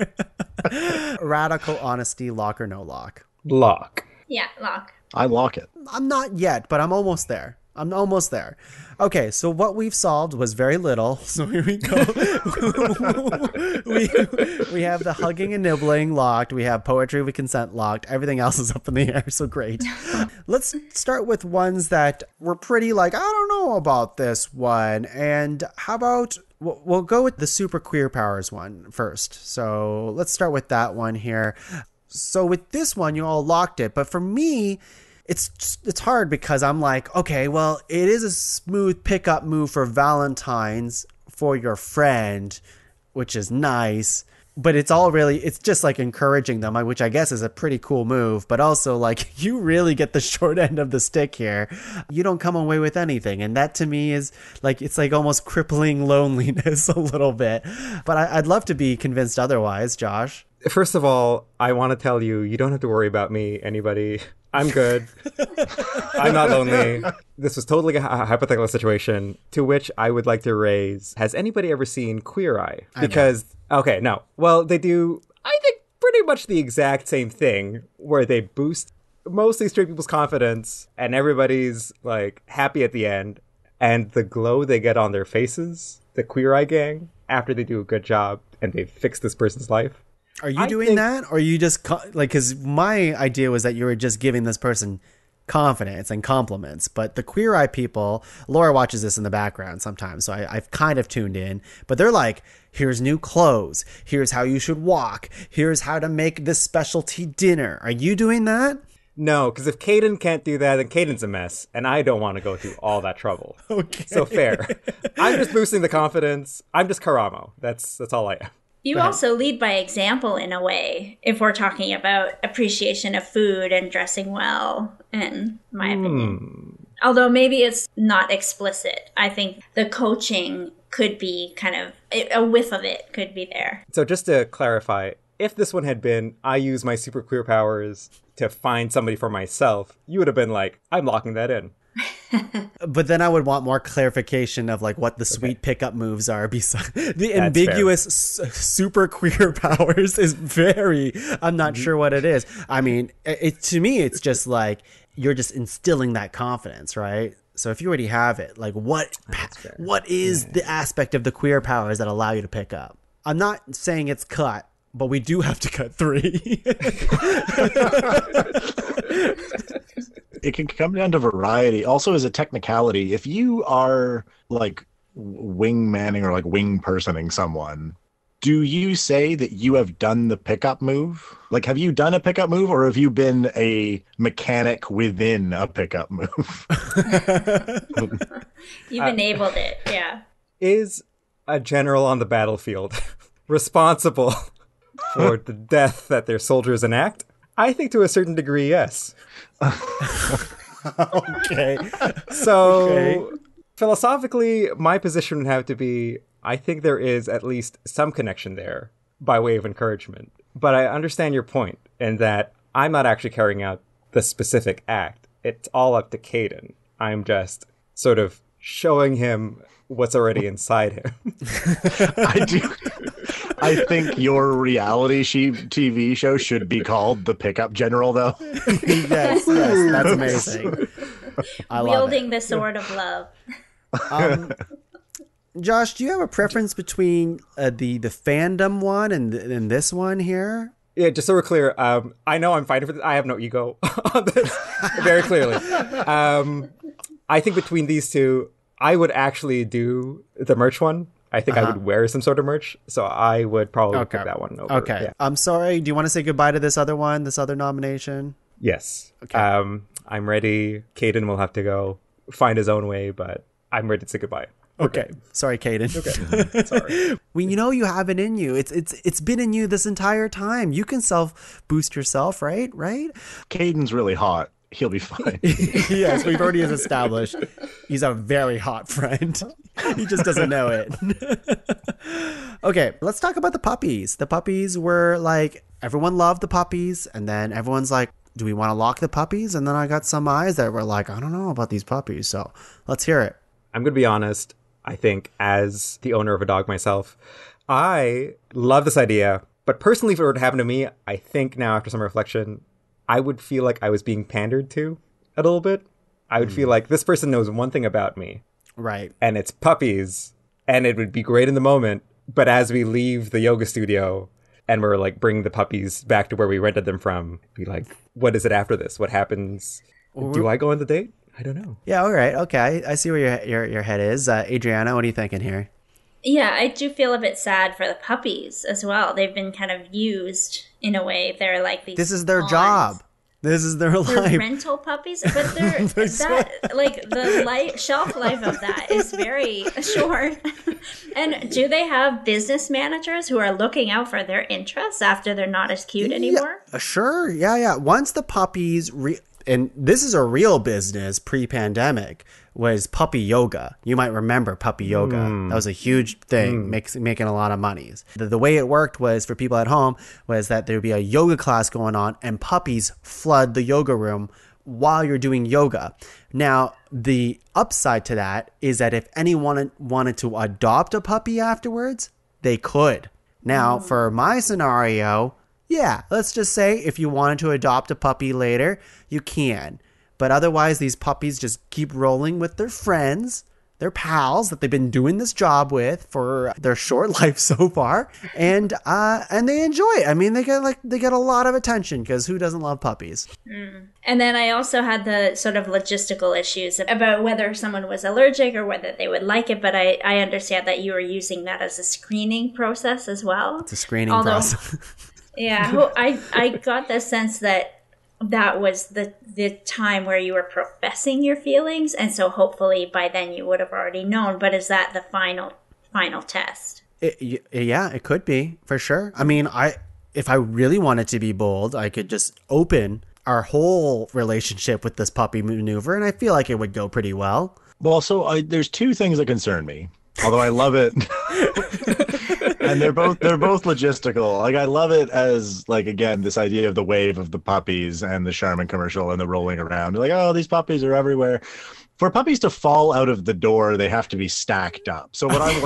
Radical honesty, lock or no lock? Lock. Yeah, lock. I lock it. I'm not yet, but I'm almost there. Okay, so what we've solved was very little. So here we go. we have the hugging and nibbling locked. We have poetry with consent locked. Everything else is up in the air, so great. Let's start with ones that were pretty like, I don't know about this one. And how about, we'll go with the super queer powers one first. So let's start with that one here. So with this one, you all locked it. But for me, it's hard because I'm like, okay, well, it is a smooth pickup move for Valentine's for your friend, which is nice. But it's just like encouraging them, which I guess is a pretty cool move. But also, like, you really get the short end of the stick here. You don't come away with anything. And that to me is like, it's like almost crippling loneliness a little bit. But I'd love to be convinced otherwise, Josh. First of all, I want to tell you, you don't have to worry about me, anybody. I'm good. I'm not lonely. This was totally a hypothetical situation, to which I would like to raise, has anybody ever seen Queer Eye? Because, okay, no. Well, they do, I think, pretty much the exact same thing, where they boost mostly straight people's confidence, and everybody's, like, happy at the end, and the glow they get on their faces, the Queer Eye gang, after they do a good job, and they fix this person's life. Are you doing that? Or are you just like, because my idea was that you were just giving this person confidence and compliments. But the Queer Eye people, Laura watches this in the background sometimes, so I've kind of tuned in. But they're like, here's new clothes. Here's how you should walk. Here's how to make this specialty dinner. Are you doing that? No, because if Caden can't do that, then Caden's a mess. And I don't want to go through all that trouble. Okay. So fair. I'm just boosting the confidence. I'm just Karamo. That's all I am. You also lead by example in a way, if we're talking about appreciation of food and dressing well, in my opinion. Although maybe it's not explicit. I think the coaching could be kind of, a whiff of it could be there. So just to clarify, if this one had been, I use my super queer powers to find somebody for myself, you would have been like, I'm locking that in. But then I would want more clarification of like what the sweet pickup moves are. Besides the That's ambiguous super queer powers is very, I'm not sure what it is. I mean, to me, it's just like you're just instilling that confidence, right? So if you already have it, like what is the aspect of the queer powers that allow you to pick up? I'm not saying it's cut, but we do have to cut 3. It can come down to variety. Also, as a technicality, if you are like wingmanning or like wing personing someone, do you say that you have done the pickup move? Like, have you done a pickup move, or have you been a mechanic within a pickup move? You've enabled it, yeah. Is a general on the battlefield responsible for the death that their soldiers enact? I think to a certain degree, yes. Okay. So, philosophically, my position would have to be, I think there is at least some connection there by way of encouragement. But I understand your point in that I'm not actually carrying out the specific act. It's all up to Caden. I'm just sort of showing him what's already inside him. I think your reality TV show should be called The Pickup General, though. yes, that's amazing. I love Wielding it. the sword of love. Josh, do you have a preference between the fandom one and this one here? Yeah, just so we're clear, I know I'm fighting for this. I have no ego on this, very clearly. I think between these two, I would actually do the merch one. I think I would wear some sort of merch, so I would probably pick that one over. Okay. Yeah. I'm sorry. Do you want to say goodbye to this other one, this other nomination? Yes. Okay. I'm ready. Caden will have to go find his own way, but I'm ready to say goodbye. Okay. Sorry, Caden. Okay. Sorry. We know you have it in you. It's been in you this entire time. You can self boost yourself, right? Right? Caden's really hot. he'll be fine. Yes, we've already established he's a very hot friend. He just doesn't know it. Okay, let's talk about the puppies. The puppies were like, everyone loved the puppies, and then everyone's like, do we want to lock the puppies? And then I got some eyes that were like, I don't know about these puppies, so let's hear it. I'm going to be honest. I think as the owner of a dog myself, I love this idea. But personally, if it were to happen to me, I think now after some reflection, I would feel like I was being pandered to a little bit. I would feel like this person knows one thing about me. Right. And it's puppies. And it would be great in the moment. But as we leave the yoga studio and we're like bringing the puppies back to where we rented them from, be like, what is it after this? What happens? Do I go on the date? I don't know. Yeah, all right. Okay. I see where your head is. Adriana, what are you thinking here? Yeah, I do feel a bit sad for the puppies as well. They've been kind of used in a way. They're like these. This is their job. This is their life. They're rental puppies, but they're like the shelf life of that is very short. And do they have business managers who are looking out for their interests after they're not as cute anymore? Yeah, sure. Yeah. Once the puppies and this is a real business pre-pandemic, was puppy yoga. You might remember puppy yoga. That was a huge thing, making a lot of money. The way it worked was for people at home was that there would be a yoga class going on and puppies flood the yoga room while you're doing yoga. Now, the upside to that is that if anyone wanted to adopt a puppy afterwards, they could. Now, for my scenario, yeah, let's just say if you wanted to adopt a puppy later, you can. But otherwise, these puppies just keep rolling with their friends, their pals that they've been doing this job with for their short life so far, and they enjoy it. I mean, they get a lot of attention because who doesn't love puppies? And then I also had the sort of logistical issues about whether someone was allergic or whether they would like it. But I understand that you were using that as a screening process as well. It's a screening process. Yeah, I got the sense that was the time where you were professing your feelings, and so hopefully by then you would have already known. But is that the final test? Yeah, it could be for sure. I mean, if I really wanted to be bold, I could just open our whole relationship with this puppy maneuver, and I feel like it would go pretty well. Well, so there's two things that concern me. Although I love it. And they're both logistical. Like, I love it as, like, again, this idea of the wave of the puppies and the Charmin commercial and the rolling around. Like, oh, these puppies are everywhere. For puppies to fall out of the door, they have to be stacked up. So what I'm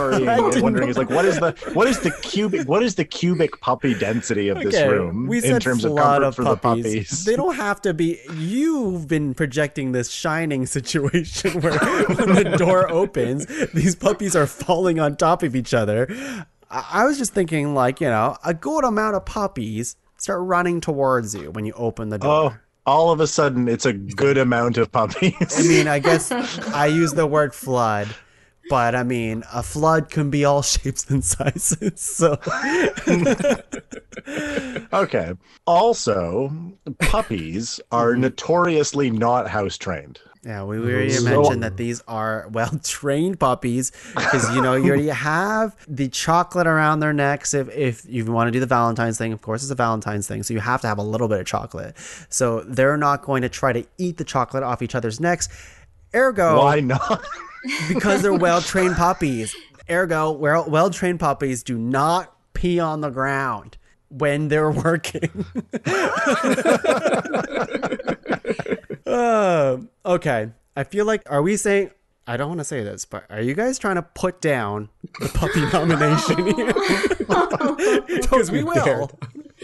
wondering is, like, what is the cubic puppy density of this room in terms of comfort for the puppies? They don't have to be. You've been projecting this Shining situation where when the door opens, these puppies are falling on top of each other. I was just thinking, like, a good amount of puppies start running towards you when you open the door. Oh. All of a sudden, it's a good amount of puppies. I mean, I guess I use the word flood, but I mean, a flood can be all shapes and sizes. So, okay. Also, puppies are notoriously not house trained. Yeah, we already mentioned that these are well-trained puppies because, you already have the chocolate around their necks. If you want to do the Valentine's thing, of course, it's a Valentine's thing. So you have to have a little bit of chocolate. So they're not going to try to eat the chocolate off each other's necks. Ergo. Why not? Because they're well-trained puppies. Ergo, well-trained puppies do not pee on the ground when they're working. Okay. I feel like, are we saying, I don't want to say this, but are you guys trying to put down the puppy nomination here? Because we will.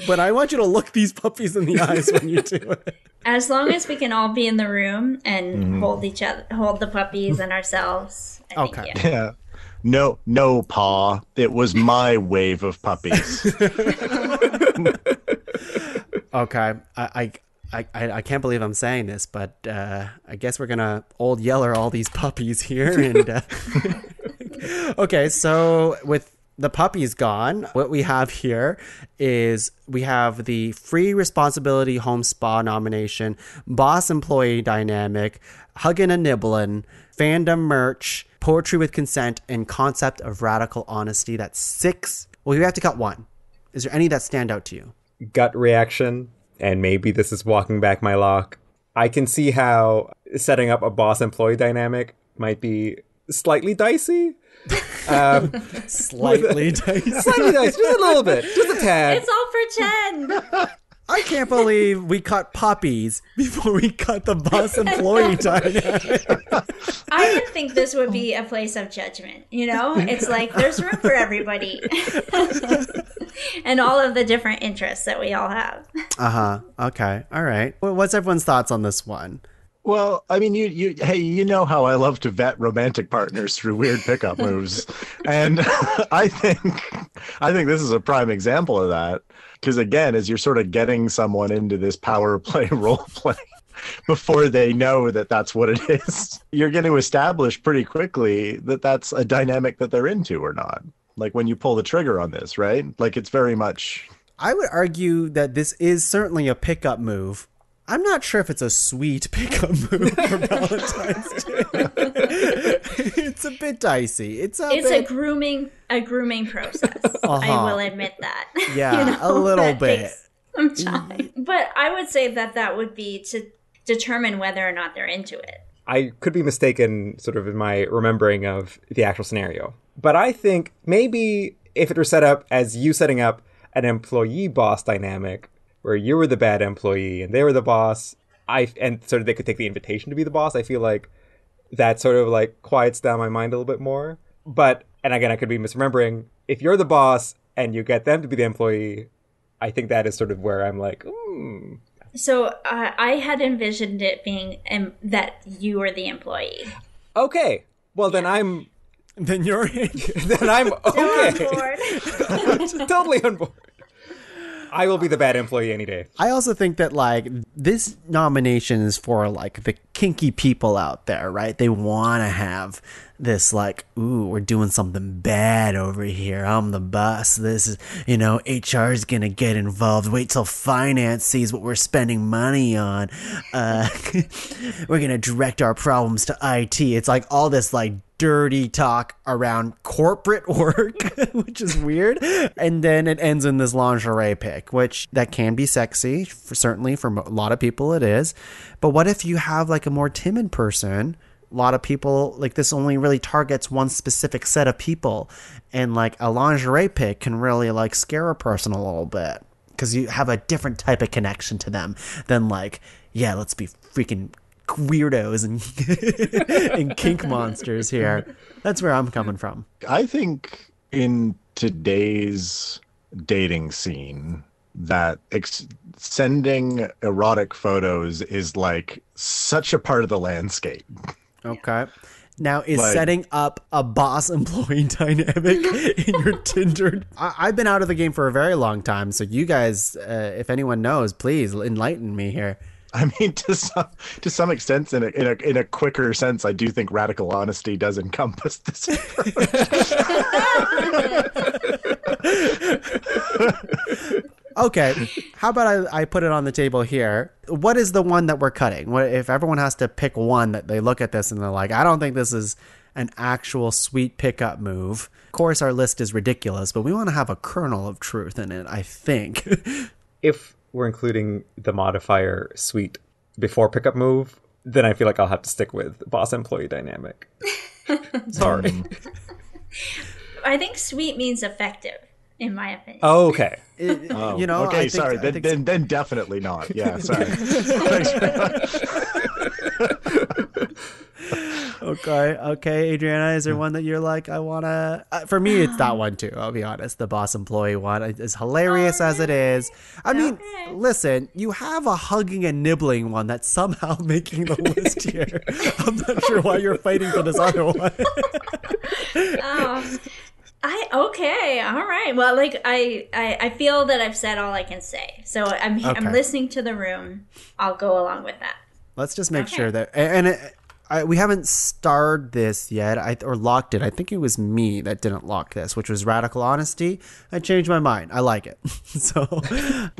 But I want you to look these puppies in the eyes when you do it. As long as we can all be in the room and hold the puppies and ourselves. I think, yeah. No, Pa. It was my wave of puppies. Okay. I can't believe I'm saying this, but I guess we're gonna old yeller all these puppies here. And okay, so with the puppies gone, what we have here is we have the free responsibility home spa nomination, boss employee dynamic, hugging and nibbling, fandom merch, poetry with consent, and concept of radical honesty. That's 6. Well, you have to cut 1. Is there any that stand out to you? Gut reaction. And maybe this is walking back my lock. I can see how setting up a boss-employee dynamic might be slightly dicey. Slightly dicey. Slightly dicey, just a little bit, just a tad. It's all pretend. I can't believe we cut puppies before we cut the boss-employee dynamic. I would think this would be a place of judgment, you know? It's like there's room for everybody. And all of the different interests that we all have. Okay. All right. Well, what's everyone's thoughts on this one? Well, I mean, hey, you know how I love to vet romantic partners through weird pickup moves, and I think this is a prime example of that. Because again, as you're sort of getting someone into this power play role play before they know that that's what it is, you're going to establish pretty quickly that that's a dynamic that they're into or not. Like when you pull the trigger on this, right? Like it's very much. I would argue that this is certainly a pickup move. I'm not sure if it's a sweet pickup move for Valentine's Day. It's a bit dicey. It's a grooming process. I will admit that. Yeah, a little bit. Some time. But I would say that would be to determine whether or not they're into it. I could be mistaken sort of in my remembering of the actual scenario. But I think maybe if it were set up as you setting up an employee-boss dynamic, where you were the bad employee and they were the boss, and sort of they could take the invitation to be the boss, I feel like that sort of like quiets down my mind a little bit more. But, and again, I could be misremembering, if you're the boss and you get them to be the employee, I think that is sort of where I'm like, So I had envisioned it being that you were the employee. Okay. Well, then Then you're in. Then I'm okay. On board. Totally on board. I will be the bad employee any day. I also think that, like, this nomination is for, like, the kinky people out there, right? They want to have this, like, ooh, we're doing something bad over here. I'm the boss. This is, HR is going to get involved. Wait till finance sees what we're spending money on. We're going to direct our problems to IT. It's like all this, like, dirty talk around corporate work, which is weird. And then it ends in this lingerie pic, which that can be sexy, certainly for a lot of people it is. But what if you have like a more timid person? A lot of people, like, this only really targets one specific set of people. And like a lingerie pic can really like scare a person a little bit because you have a different type of connection to them than like, yeah, let's be freaking weirdos and kink monsters here. That's where I'm coming from. I think in today's dating scene that sending erotic photos is like such a part of the landscape. Okay. Now, is setting up a boss-employee dynamic in your Tinder? I've been out of the game for a very long time, so you guys, if anyone knows, please enlighten me here. I mean, to some extent, in a quicker sense, I do think radical honesty does encompass this approach. Okay, how about I put it on the table here? What is the one that we're cutting? What if everyone has to pick one that they look at this and they're like, I don't think this is an actual sweet pickup move. Of course, our list is ridiculous, but we want to have a kernel of truth in it, I think. If we're including the modifier sweet before pickup move, then I feel like I'll have to stick with boss employee dynamic. Sorry. I think sweet means effective, in my opinion. Oh, okay. Okay, sorry. Then definitely not. Yeah, sorry. Thanks very much. Okay, Adriana, is there one that you're like, I want to... for me, it's that one, too, I'll be honest. The boss employee one. As hilarious as it is. I mean, listen, you have a hugging and nibbling one that's somehow making the list here. I'm not sure why you're fighting for this other one. Okay, all right. Well, like I feel that I've said all I can say, so I'm listening to the room. I'll go along with that. Let's just make sure that we haven't starred this yet, or locked it. I think it was me that didn't lock this, which was radical honesty. I changed my mind. I like it. So,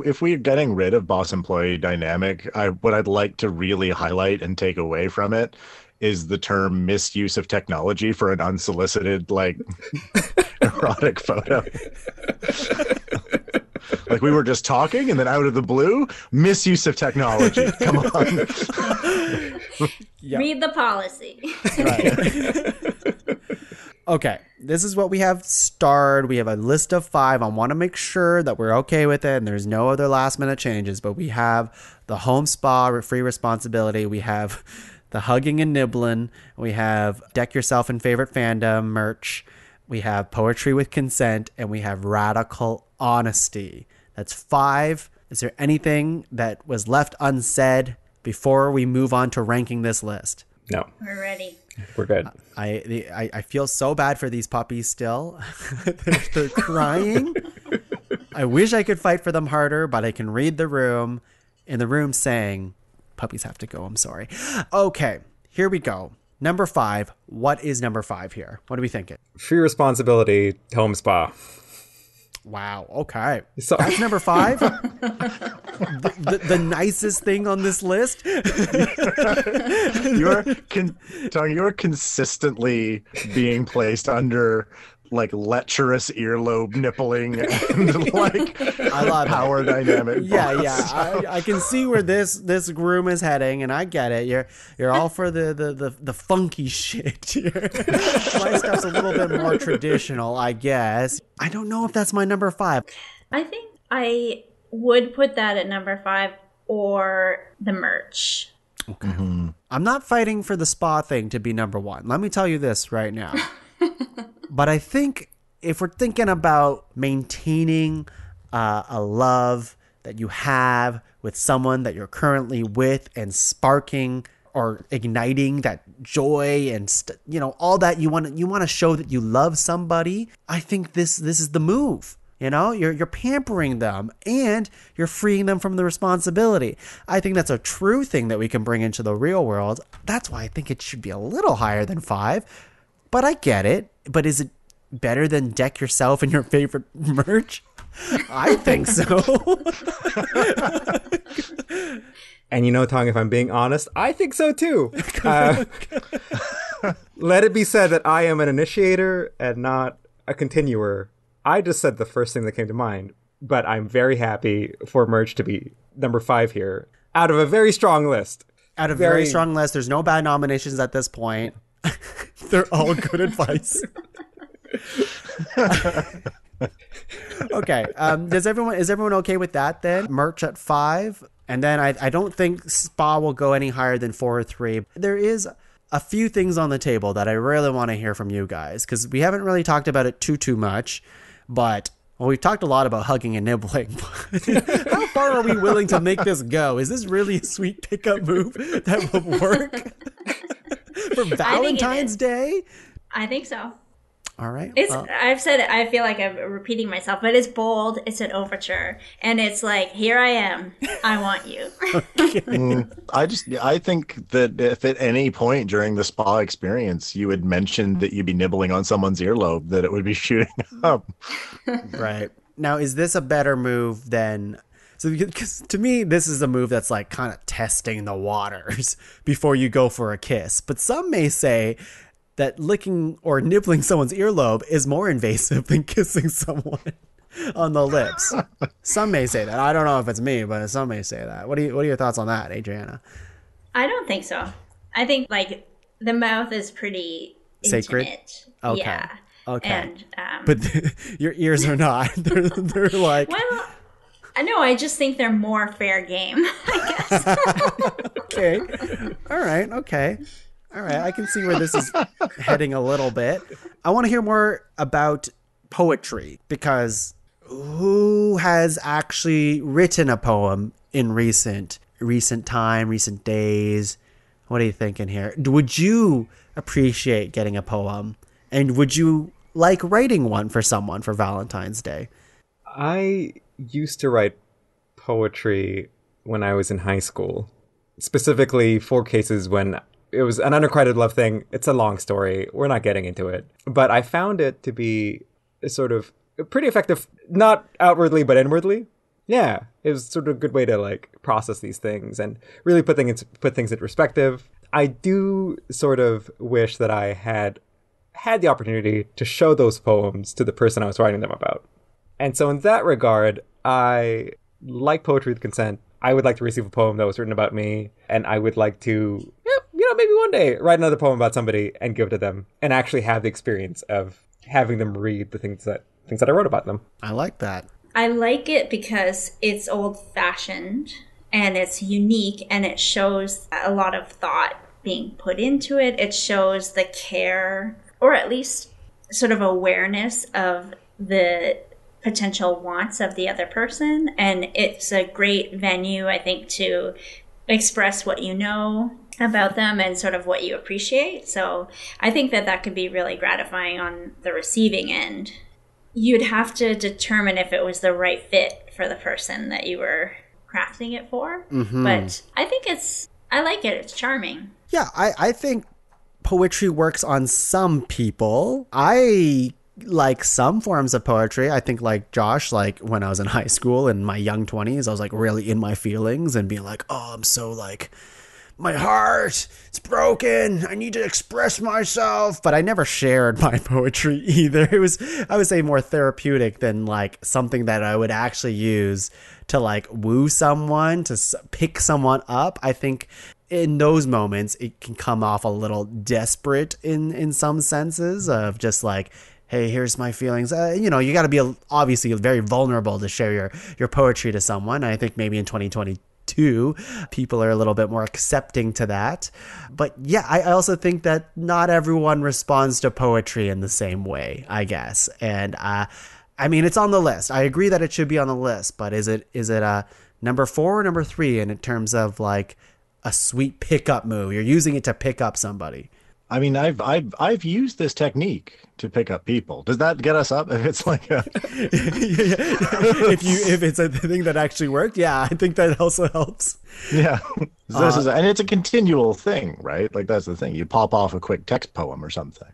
if we're getting rid of boss employee dynamic, what I'd like to really highlight and take away from it is the term misuse of technology for an unsolicited, like, erotic photo. Like we were just talking and then out of the blue, misuse of technology. Come on. Read the policy. Right. Okay, this is what we have starred. We have a list of 5. I want to make sure that we're okay with it and there's no other last minute changes, but we have the home spa free responsibility. We have the hugging and nibbling. We have deck yourself in favorite fandom merch. We have poetry with consent, and we have radical honesty. That's 5. Is there anything that was left unsaid before we move on to ranking this list? No. We're ready. We're good. I feel so bad for these puppies still. They're crying. I wish I could fight for them harder, but I can read the room. In the room saying, puppies have to go. I'm sorry. Okay, here we go. Number 5. What is number 5 here? What are we thinking? Free responsibility, home spa. Wow. Okay. So that's number 5. the nicest thing on this list. You're consistently being placed under like lecherous earlobe nippling and like I love power dynamic. Yeah. I can see where this groom is heading, and I get it. You're all for the funky shit. My stuff's a little bit more traditional, I guess. I don't know if that's my number 5. I think I would put that at number 5 or the merch. Okay. Mm-hmm. I'm not fighting for the spa thing to be number 1. Let me tell you this right now. But I think if we're thinking about maintaining a love that you have with someone that you're currently with and sparking or igniting that joy and all that you want to show that you love somebody, I think this is the move. You're pampering them and you're freeing them from the responsibility. I think that's a true thing that we can bring into the real world. That's why I think it should be a little higher than 5. But I get it. But is it better than deck yourself in your favorite merch? I think so. And Tuong, if I'm being honest, I think so too. Let it be said that I am an initiator and not a continuer. I just said the first thing that came to mind, but I'm very happy for merch to be number 5 here, out of a very strong list. Out of a very strong list. There's no bad nominations at this point. They're all good advice. Okay. Is everyone okay with that then? Merch at 5. And then I don't think spa will go any higher than 4 or 3. There is a few things on the table that I really want to hear from you guys, because we haven't really talked about it too much. But we've talked a lot about hugging and nibbling. How far are we willing to make this go? Is this really a sweet pickup move that will work for Valentine's Day? I think so. All right. I've said it. I feel like I'm repeating myself, but it's bold. It's an overture, and it's like, here I am. I want you. I think that if at any point during the spa experience you had mentioned that you'd be nibbling on someone's earlobe, that it would be shooting up. Right. Now, is this a better move than? So, because to me, this is a move that's like kind of testing the waters before you go for a kiss. But some may say that licking or nibbling someone's earlobe is more invasive than kissing someone on the lips. Some may say that. I don't know if it's me, but some may say that. What are your thoughts on that, Adriana? I don't think so. I think like the mouth is pretty sacred. Intimate. Okay. Yeah. Okay. And, but your ears are not. They're like. Well, no, I just think they're more fair game, I guess. Okay. All right. Okay. All right, I can see where this is heading a little bit. I want to hear more about poetry, because who has actually written a poem in recent time, recent days? What are you thinking here? Would you appreciate getting a poem? And would you like writing one for someone for Valentine's Day? I used to write poetry when I was in high school, specifically for cases when it was an unrequited love thing. It's a long story. We're not getting into it. But I found it to be sort of pretty effective, not outwardly, but inwardly. Yeah, it was sort of a good way to like process these things and really put things in perspective. I do sort of wish that I had the opportunity to show those poems to the person I was writing them about. And so in that regard, I like poetry with consent. I would like to receive a poem that was written about me, and I would like to, maybe one day write another poem about somebody and give it to them, and actually have the experience of having them read the things that I wrote about them. I like that. I like it because it's old-fashioned and it's unique, and it shows a lot of thought being put into it. It shows the care, or at least sort of awareness of the potential wants of the other person. And it's a great venue, I think, to express what you know about them and sort of what you appreciate. So I think that could be really gratifying on the receiving end. You'd have to determine if it was the right fit for the person that you were crafting it for. Mm-hmm. But I think I like it. It's charming. Yeah, I think poetry works on some people. I like some forms of poetry. I think like Josh, like when I was in high school in my young 20s, I was like really in my feelings and being like, oh, I'm so like, my heart, it's broken. I need to express myself. But I never shared my poetry either. It was, I would say, more therapeutic than like something that I would actually use to like woo someone, to pick someone up. I think in those moments, it can come off a little desperate in some senses of just like, hey, here's my feelings. You got to be obviously very vulnerable to share your poetry to someone. I think maybe in 2022, people are a little bit more accepting to that. But yeah, I also think that not everyone responds to poetry in the same way, I guess. And I mean, it's on the list. I agree that it should be on the list, but is it number 4 or number 3 in terms of like a sweet pickup move? You're using it to pick up somebody. I mean, I've used this technique to pick up people. Does that get us up? If it's like a if it's a thing that actually worked, yeah, I think that also helps. Yeah, and it's a continual thing, right? Like that's the thing. You pop off a quick text poem or something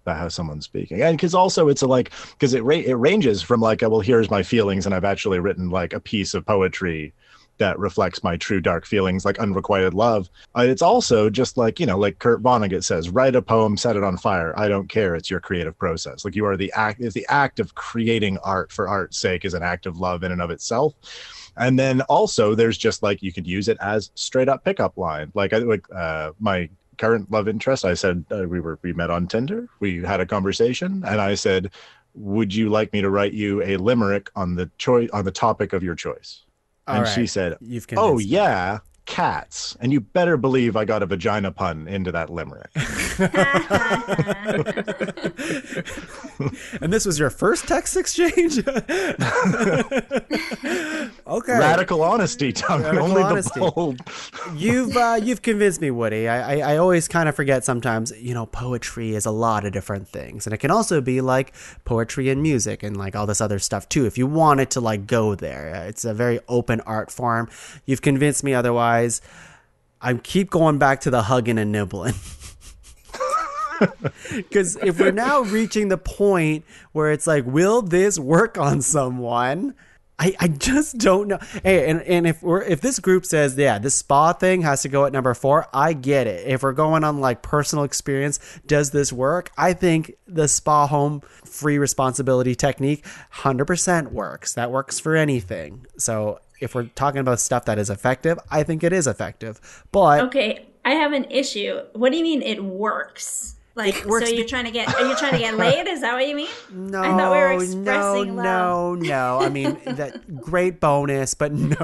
about how someone's speaking, and because also it's because it ranges from like, well, here's my feelings, and I've actually written like a piece of poetry that reflects my true dark feelings, like unrequited love. It's also just like, like Kurt Vonnegut says, write a poem, set it on fire. I don't care. It's your creative process. Like the act of creating art for art's sake is an act of love in and of itself. And then also there's just like, you could use it as straight up pickup line. Like my current love interest, I said, we met on Tinder. We had a conversation and I said, would you like me to write you a limerick on the topic of your choice? And she said, oh, yeah, cats. And you better believe I got a vagina pun into that limerick. And this was your first text exchange? Okay. Radical honesty, Tom. Only honesty. The bold. You've convinced me, Woody. I always kind of forget sometimes, poetry is a lot of different things. And it can also be like poetry and music and like all this other stuff too. If you wanted to like go there, it's a very open art form. You've convinced me otherwise. I keep going back to the hugging and nibbling. Because if we're now reaching the point where it's like, will this work on someone? I just don't know. Hey, and if this group says, yeah, this spa thing has to go at number 4, I get it. If we're going on like personal experience, does this work? I think the spa home free responsibility technique 100% works. That works for anything. So if we're talking about stuff that is effective, I think it is effective. But okay, I have an issue. What do you mean it works? Like, so are you trying to get laid? Is that what you mean? No, I thought we were expressing love. No. I mean, that great bonus, but no.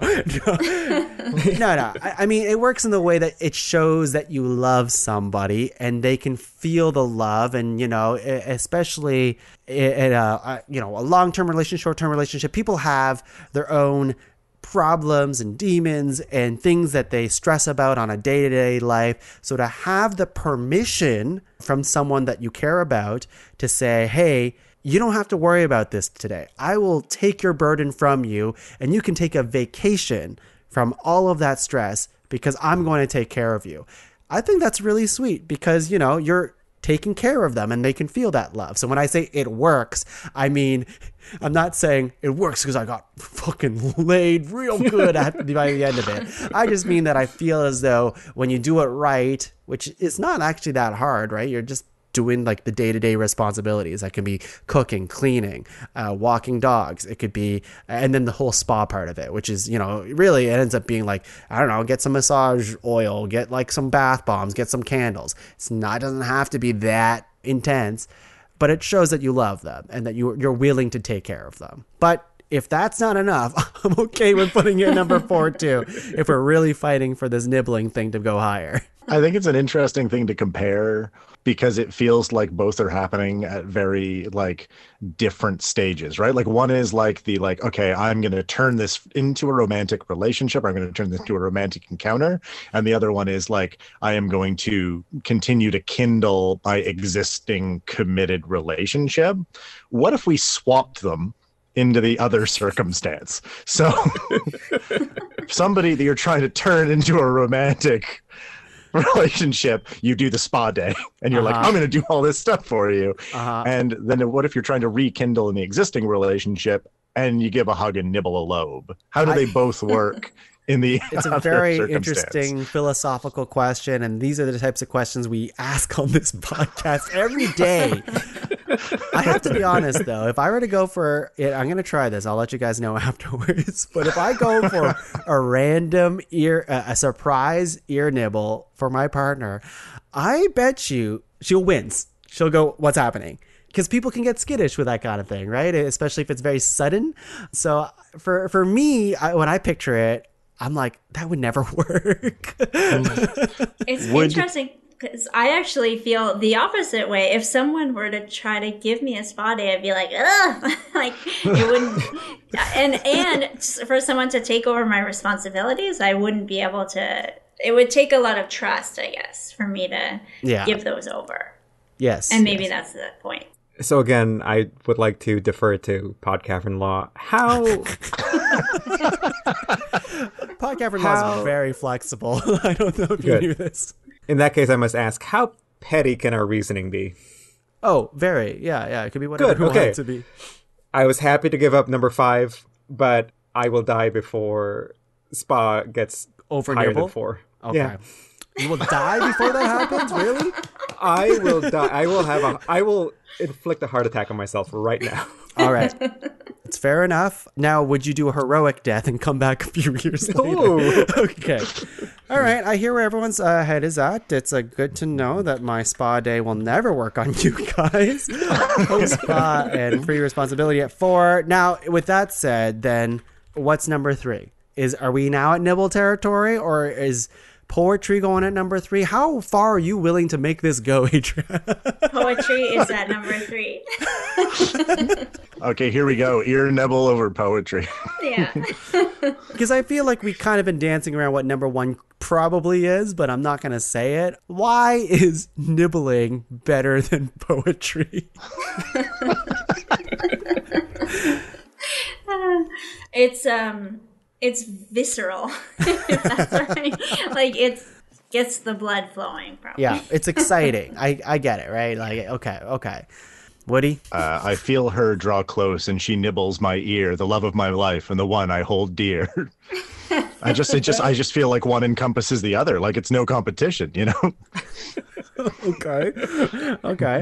I mean, it works in the way that it shows that you love somebody and they can feel the love. And, especially in a long-term relationship, short-term relationship, people have their own problems and demons and things that they stress about on a day-to-day life. So to have the permission from someone that you care about to say, hey, you don't have to worry about this today. I will take your burden from you and you can take a vacation from all of that stress because I'm going to take care of you. I think that's really sweet because, you're taking care of them and they can feel that love. So when I say it works, I mean, I'm not saying it works because I got fucking laid real good by the end of it. I just mean that I feel as though when you do it right, which is not actually that hard, right? You're just doing like the day-to-day responsibilities. That can be cooking, cleaning, walking dogs. It could be, and then the whole spa part of it, which is, you know, really it ends up being like, I don't know, get some massage oil, get like some bath bombs, get some candles. It doesn't have to be that intense, but it shows that you love them and that you're willing to take care of them. But if that's not enough, I'm okay with putting it number 4 too, if we're really fighting for this nibbling thing to go higher. I think it's an interesting thing to compare because it feels like both are happening at very like different stages, right? Like one is like okay, I'm going to turn this into a romantic relationship. I'm going to turn this into a romantic encounter. And the other one is like, I am going to continue to kindle my existing committed relationship. What if we swapped them into the other circumstance? So somebody that you're trying to turn into a romantic relationship, you do the spa day and you're like, I'm going to do all this stuff for you. And then what if you're trying to rekindle in the existing relationship and you give a hug and nibble a lobe? How do they both work in the It's a very interesting philosophical question, and these are the types of questions we ask on this podcast every day. I have to be honest though, if I were to go for it, I'm going to try this, I'll let you guys know afterwards, but if I go for a random a surprise ear nibble for my partner, I bet you she'll wince. She'll go, what's happening? Because people can get skittish with that kind of thing, right? Especially if it's very sudden. So for me, when I picture it, I'm like, that would never work. It's interesting because I actually feel the opposite way. If someone were to try to give me a spa day, I'd be like, ugh, like it wouldn't. And for someone to take over my responsibilities, I wouldn't be able to. It would take a lot of trust, I guess, for me to give those over. Yes. And maybe that's the point. So again, I would like to defer to PodCavern law. How PodCavern law is very flexible. I don't know if you knew this. In that case, I must ask, how petty can our reasoning be? Oh, very. Yeah. It could be whatever you want it to be. I was happy to give up number 5, but I will die before spa gets higher than 4. Okay. Yeah. You will die before that happens? Really? I will die. I will inflict a heart attack on myself right now. All right. It's fair enough. Now, would you do a heroic death and come back a few years later? Ooh. Okay. All right. I hear where everyone's head is at. It's good to know that my spa day will never work on you guys. Post spa and free responsibility at 4. Now, with that said, then what's number 3? Are we now at nibble territory, or is poetry going at number 3? How far are you willing to make this go, Adriana? Poetry is at number 3. Okay, here we go. Ear nibble over poetry. Yeah. Because I feel like we kind of been dancing around what number 1 probably is, but I'm not going to say it. Why is nibbling better than poetry? It's visceral. If that's right. Like it gets the blood flowing. Probably. Yeah, it's exciting. I get it, right? Like okay. Woody? I feel her draw close and she nibbles my ear, the love of my life and the one I hold dear. I just feel like one encompasses the other, like it's no competition, you know? Okay,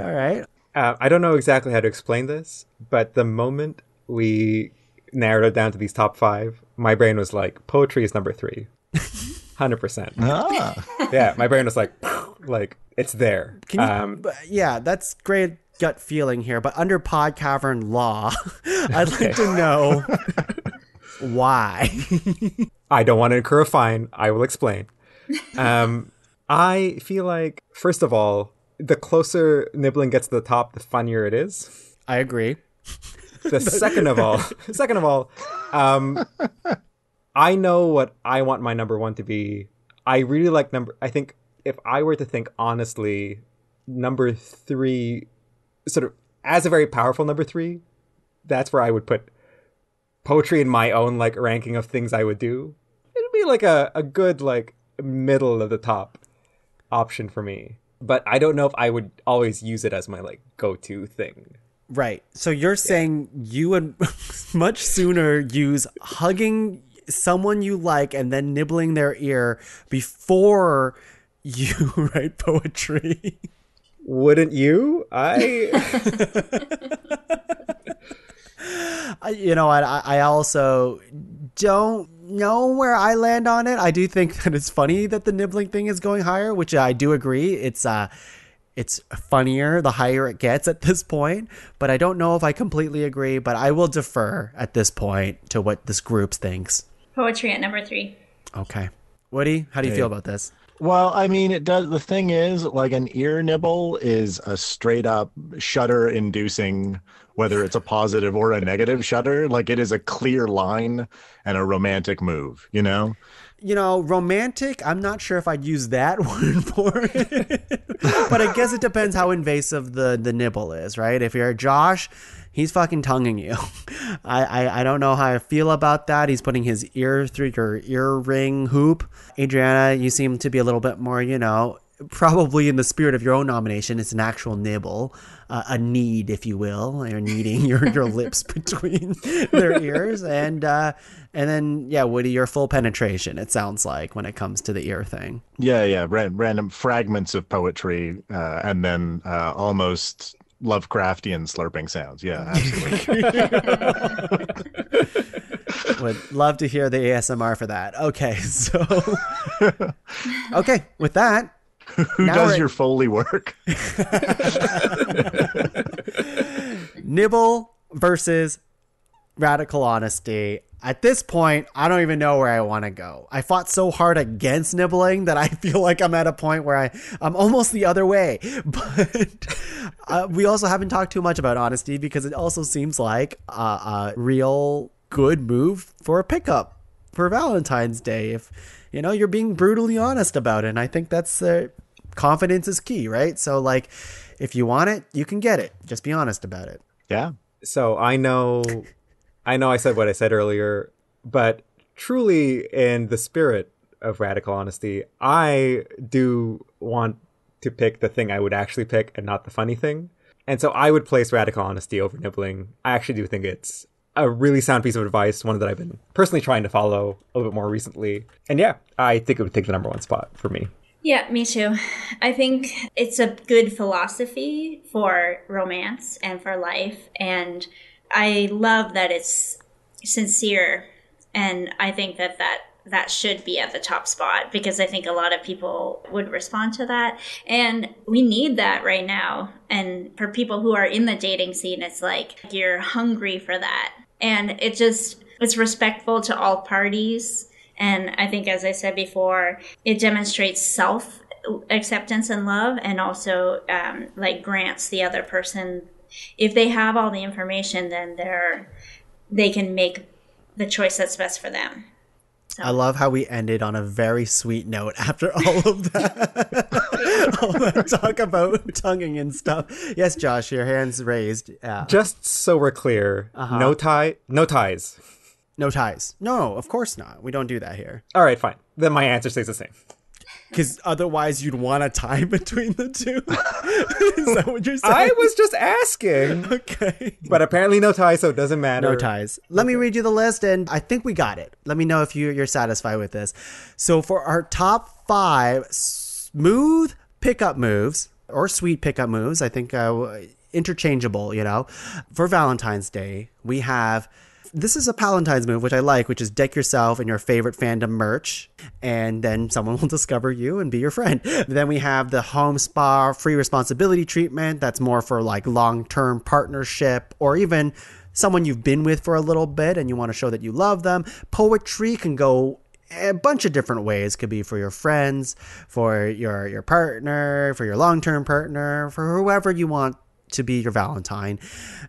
all right. I don't know exactly how to explain this, but the moment we narrowed it down to these top 5, my brain was like, poetry is number 3. 100%. Yeah, my brain was like it's there. Yeah, that's great gut feeling here, but under PodCavern law, I'd like to know why. I don't want to incur a fine. I will explain. I feel like, first of all, the closer nibbling gets to the top, the funnier it is. I agree. Second of all, I know what I want my number 1 to be. I really like I think if I were to think honestly, number 3, sort of as a very powerful number 3, that's where I would put poetry in my own like ranking of things I would do. It'd be like a good like middle of the top option for me. But I don't know if I would always use it as my like go-to thing. Right. So you're saying you would much sooner use hugging someone you like and then nibbling their ear before you write poetry. Wouldn't you? You know what? I also don't know where I land on it. I do think that it's funny that the nibbling thing is going higher, which I do agree. It's funnier the higher it gets at this point, but I don't know if I completely agree, but I will defer at this point to what this group thinks. Poetry at number 3. Okay. Woody, how do you feel about this? Well, I mean, it does. The thing is, like, an ear nibble is a straight up shudder inducing, whether it's a positive or a negative shudder. Like, it is a clear line and a romantic move, you know? You know, romantic, I'm not sure if I'd use that word for it. But I guess it depends how invasive the nibble is, right? If you're Josh, he's fucking tonguing you. I don't know how I feel about that. He's putting his ear through your earring hoop. Adriana, you seem to be a little bit more, you know, probably in the spirit of your own nomination. It's an actual nibble, a knead, if you will. You're kneading your lips between their ears. And then, yeah, Woody, your full penetration, it sounds like, when it comes to the ear thing. Yeah. Random fragments of poetry and then almost Lovecraftian slurping sounds. Yeah, absolutely. Would love to hear the ASMR for that. Okay, so... Okay, with that... Who does your Foley work? Nibble versus radical honesty. At this point, I don't even know where I want to go. I fought so hard against nibbling that I feel like I'm at a point where I'm almost the other way. But we also haven't talked too much about honesty because it also seems like a real good move for a pickup for Valentine's Day. If, you know, you're being brutally honest about it. And I think that's confidence is key, right? So, like, if you want it, you can get it. Just be honest about it. Yeah. So I know I said what I said earlier, but truly in the spirit of radical honesty, I do want to pick the thing I would actually pick and not the funny thing. And so I would place radical honesty over nibbling. I actually do think it's a really sound piece of advice, one that I've been personally trying to follow a little bit more recently. And yeah, I think it would take the number 1 spot for me. Yeah, me too. I think it's a good philosophy for romance and for life. And I love that it's sincere. And I think that should be at the top spot because I think a lot of people would respond to that. And we need that right now. And for people who are in the dating scene, it's like you're hungry for that. And it's respectful to all parties. And I think, as I said before, it demonstrates self-acceptance and love and also grants the other person, if they have all the information, then they can make the choice that's best for them. So. I love how we ended on a very sweet note after all of that. All that talk about tonguing and stuff. Yes, Josh, your hand's raised. Just so we're clear, no ties. No ties. No, of course not. We don't do that here. All right, fine. Then my answer stays the same. Because otherwise you'd want a tie between the two? Is that what you're saying? I was just asking. Okay. But apparently no ties, so it doesn't matter. No ties. Let me read you the list, and I think we got it. Let me know if you're satisfied with this. So for our top 5 smooth pickup moves, or sweet pickup moves, I think interchangeable, you know, for Valentine's Day, we have... This is a Palentine's move, which I like, which is deck yourself in your favorite fandom merch, and then someone will discover you and be your friend. Then we have the home spa free responsibility treatment. That's more for like long-term partnership or even someone you've been with for a little bit and you want to show that you love them. Poetry can go a bunch of different ways. Could be for your friends, for your partner, for your long-term partner, for whoever you want to be your Valentine.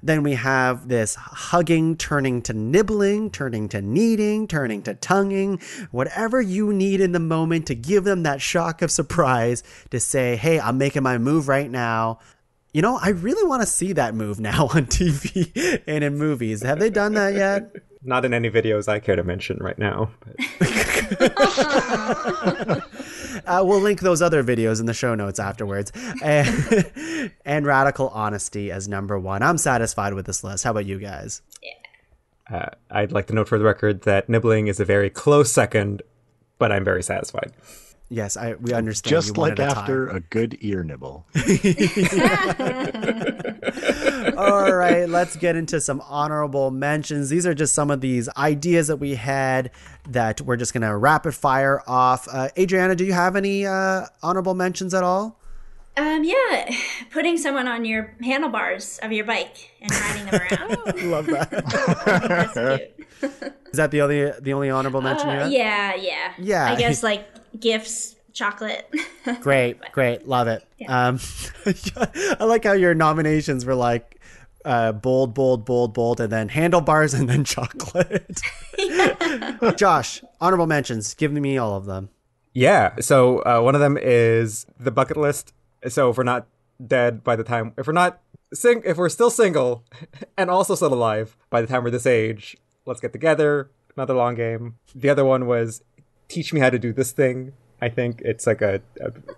Then we have this hugging turning to nibbling, turning to kneading, turning to tonguing, whatever you need in the moment to give them that shock of surprise to say, hey, I'm making my move right now. You know, I really want to see that move now on TV and in movies. Have they done that yet? Not in any videos I care to mention right now. We'll link those other videos in the show notes afterwards. And radical honesty as number 1. I'm satisfied with this list. How about you guys? Yeah. I'd like to note for the record that nibbling is a very close second, but I'm very satisfied. Yes, we understand. Just you like wanted a tie. after a good ear nibble. All right, let's get into some honorable mentions. These are just some of these ideas that we had that we're just going to rapid fire off. Adriana, do you have any honorable mentions at all? Yeah, putting someone on your handlebars of your bike and riding them around. Love that. That's cute. Is that the only honorable mention you have? Yeah. I guess like gifts, chocolate. Great. Love it. Yeah. I like how your nominations were like bold, and then handlebars and then chocolate. Josh, honorable mentions. Give me all of them. Yeah. So one of them is the bucket list. So if we're not dead by the time, if we're still single and also still alive by the time we're this age, let's get together. Another long game. The other one was teach me how to do this thing. I think it's like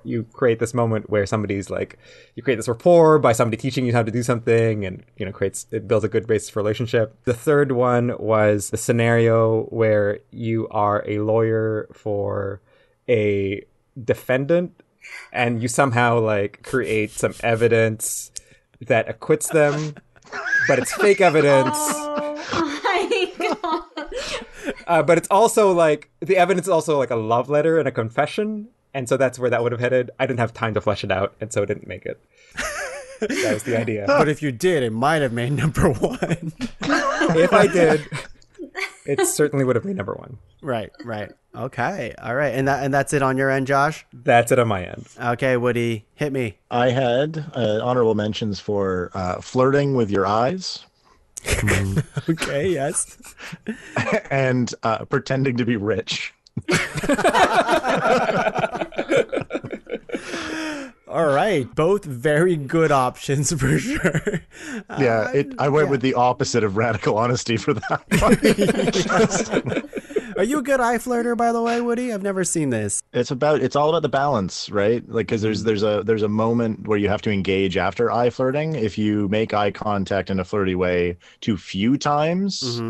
you create this moment where somebody's like, you create this rapport by somebody teaching you how to do something, and it builds a good basis for relationship. The third one was the scenario where you are a lawyer for a defendant and you somehow like create some evidence that acquits them, but it's fake evidence. Oh my God. But it's also like the evidence is also like a love letter and a confession, and so that's where that would have headed. I didn't have time to flesh it out, and so it didn't make it. That was the idea. But if you did, it might have made number one. If I did, it certainly would have made number one. Right. Okay. All right. And that's it on your end, Josh? That's it on my end. Okay, Woody, hit me. I had honorable mentions for flirting with your eyes. Okay, yes. And pretending to be rich. All right. Both very good options for sure. I went with the opposite of radical honesty for that one. Are you a good eye flirter, by the way, Woody? I've never seen this. It's all about the balance, right? Like, because there's a moment where you have to engage after eye flirting. If you make eye contact in a flirty way too few times,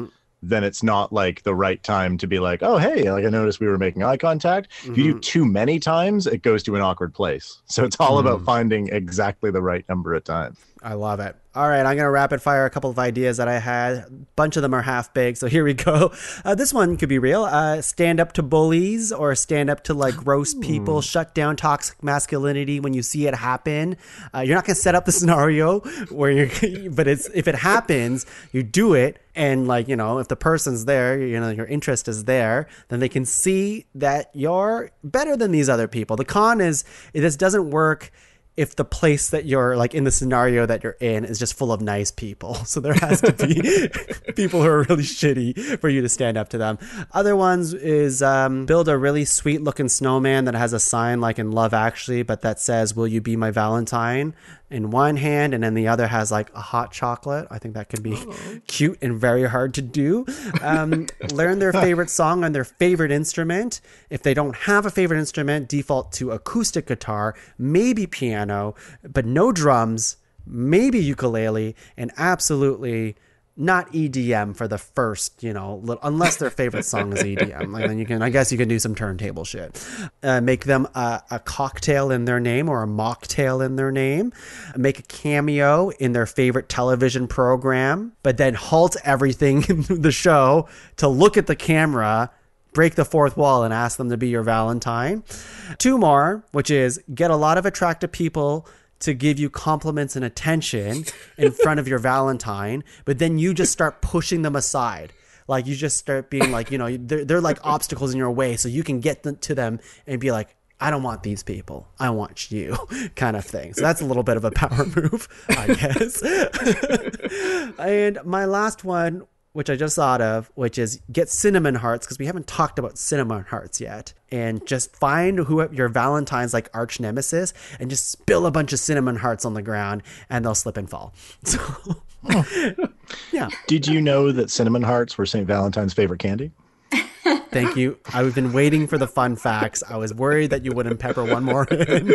then it's not like the right time to be like, oh, hey, like I noticed we were making eye contact. If you do too many times, it goes to an awkward place. So it's all about finding exactly the right number of times. I love it. All right, I'm going to rapid fire a couple of ideas that I had. A bunch of them are half baked, so here we go. This one could be real. Stand up to bullies or stand up to like gross people. Shut down toxic masculinity when you see it happen. You're not going to set up the scenario where but if it happens, you do it. And like, if the person's there, your interest is there, then they can see that you're better than these other people. The con is this doesn't work if the place that you're like in the scenario that you're in is just full of nice people. So there has to be people who are really shitty for you to stand up to them. Other ones is build a really sweet looking snowman that has a sign like in Love Actually, but that says, "Will you be my Valentine?" in one hand, and then the other has like a hot chocolate. I think that could be cute and very hard to do. Learn their favorite song on their favorite instrument. If they don't have a favorite instrument, default to acoustic guitar, maybe piano, but no drums, maybe ukulele, and absolutely not EDM for the first, unless their favorite song is EDM. Like, then I guess you can do some turntable shit. Make them a cocktail in their name or a mocktail in their name. Make a cameo in their favorite television program, but then halt everything in the show to look at the camera, break the fourth wall, and ask them to be your Valentine. Two more, which is get a lot of attractive people to give you compliments and attention in front of your Valentine, but then you just start pushing them aside. Like, you just start being like, they're like obstacles in your way, so you can get to them and be like, I don't want these people, I want you, kind of thing. So that's a little bit of a power move, I guess. And my last one, which I just thought of, which is get cinnamon hearts, because we haven't talked about cinnamon hearts yet. And just find who your Valentine's like arch nemesis and just spill a bunch of cinnamon hearts on the ground and they'll slip and fall. So, yeah. Did you know that cinnamon hearts were St. Valentine's favorite candy? Thank you. I've been waiting for the fun facts. I was worried that you wouldn't pepper one more in.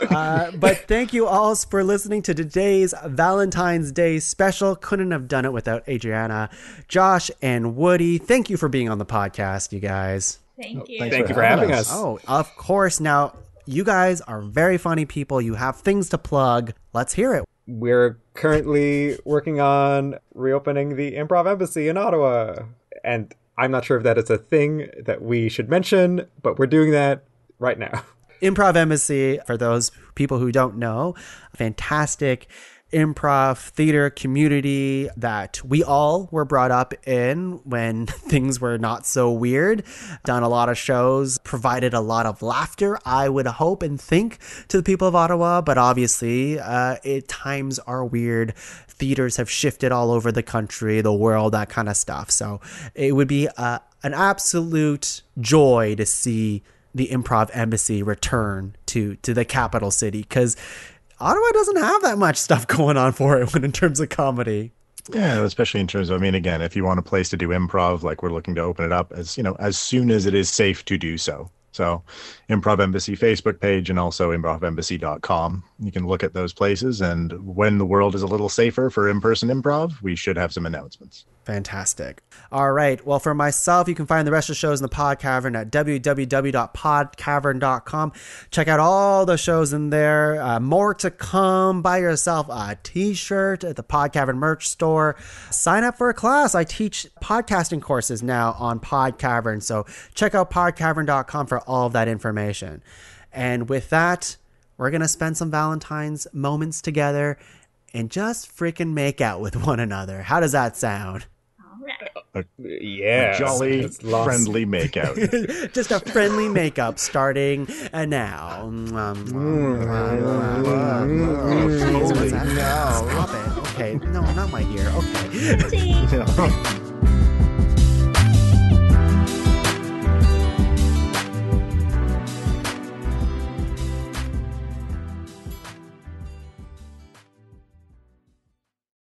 But thank you all for listening to today's Valentine's Day special. Couldn't have done it without Adriana, Josh, and Woody. Thank you for being on the podcast, you guys. Thank you. Thank you for having us. Oh, of course. Now, you guys are very funny people. You have things to plug. Let's hear it. We're currently working on reopening the Improv Embassy in Ottawa. And I'm not sure if that is a thing that we should mention, but we're doing that right now. Improv Embassy, for those people who don't know, a fantastic improv theater community that we all were brought up in when things were not so weird. Done a lot of shows, provided a lot of laughter, I would hope and think, to the people of Ottawa. But obviously, times are weird. Theaters have shifted all over the country, the world, that kind of stuff. So it would be an absolute joy to see the Improv Embassy return to the capital city, because Ottawa doesn't have that much stuff going on for it in terms of comedy. Yeah, especially in terms of, I mean, again, if you want a place to do improv, like we're looking to open it up as, as soon as it is safe to do so. So Improv Embassy Facebook page and also improvembassy.com. You can look at those places. And when the world is a little safer for in-person improv, we should have some announcements. Fantastic. All right. Well, for myself, you can find the rest of the shows in the PodCavern at www.podcavern.com. Check out all the shows in there. More to come. Buy yourself a t-shirt at the PodCavern merch store. Sign up for a class. I teach podcasting courses now on PodCavern. So check out podcavern.com for all of that information. And with that, we're going to spend some Valentine's moments together and just freaking make out with one another. How does that sound? Yeah, a jolly, friendly makeout. Just a friendly makeup starting now. Stop it. Okay, no, not my ear. Okay.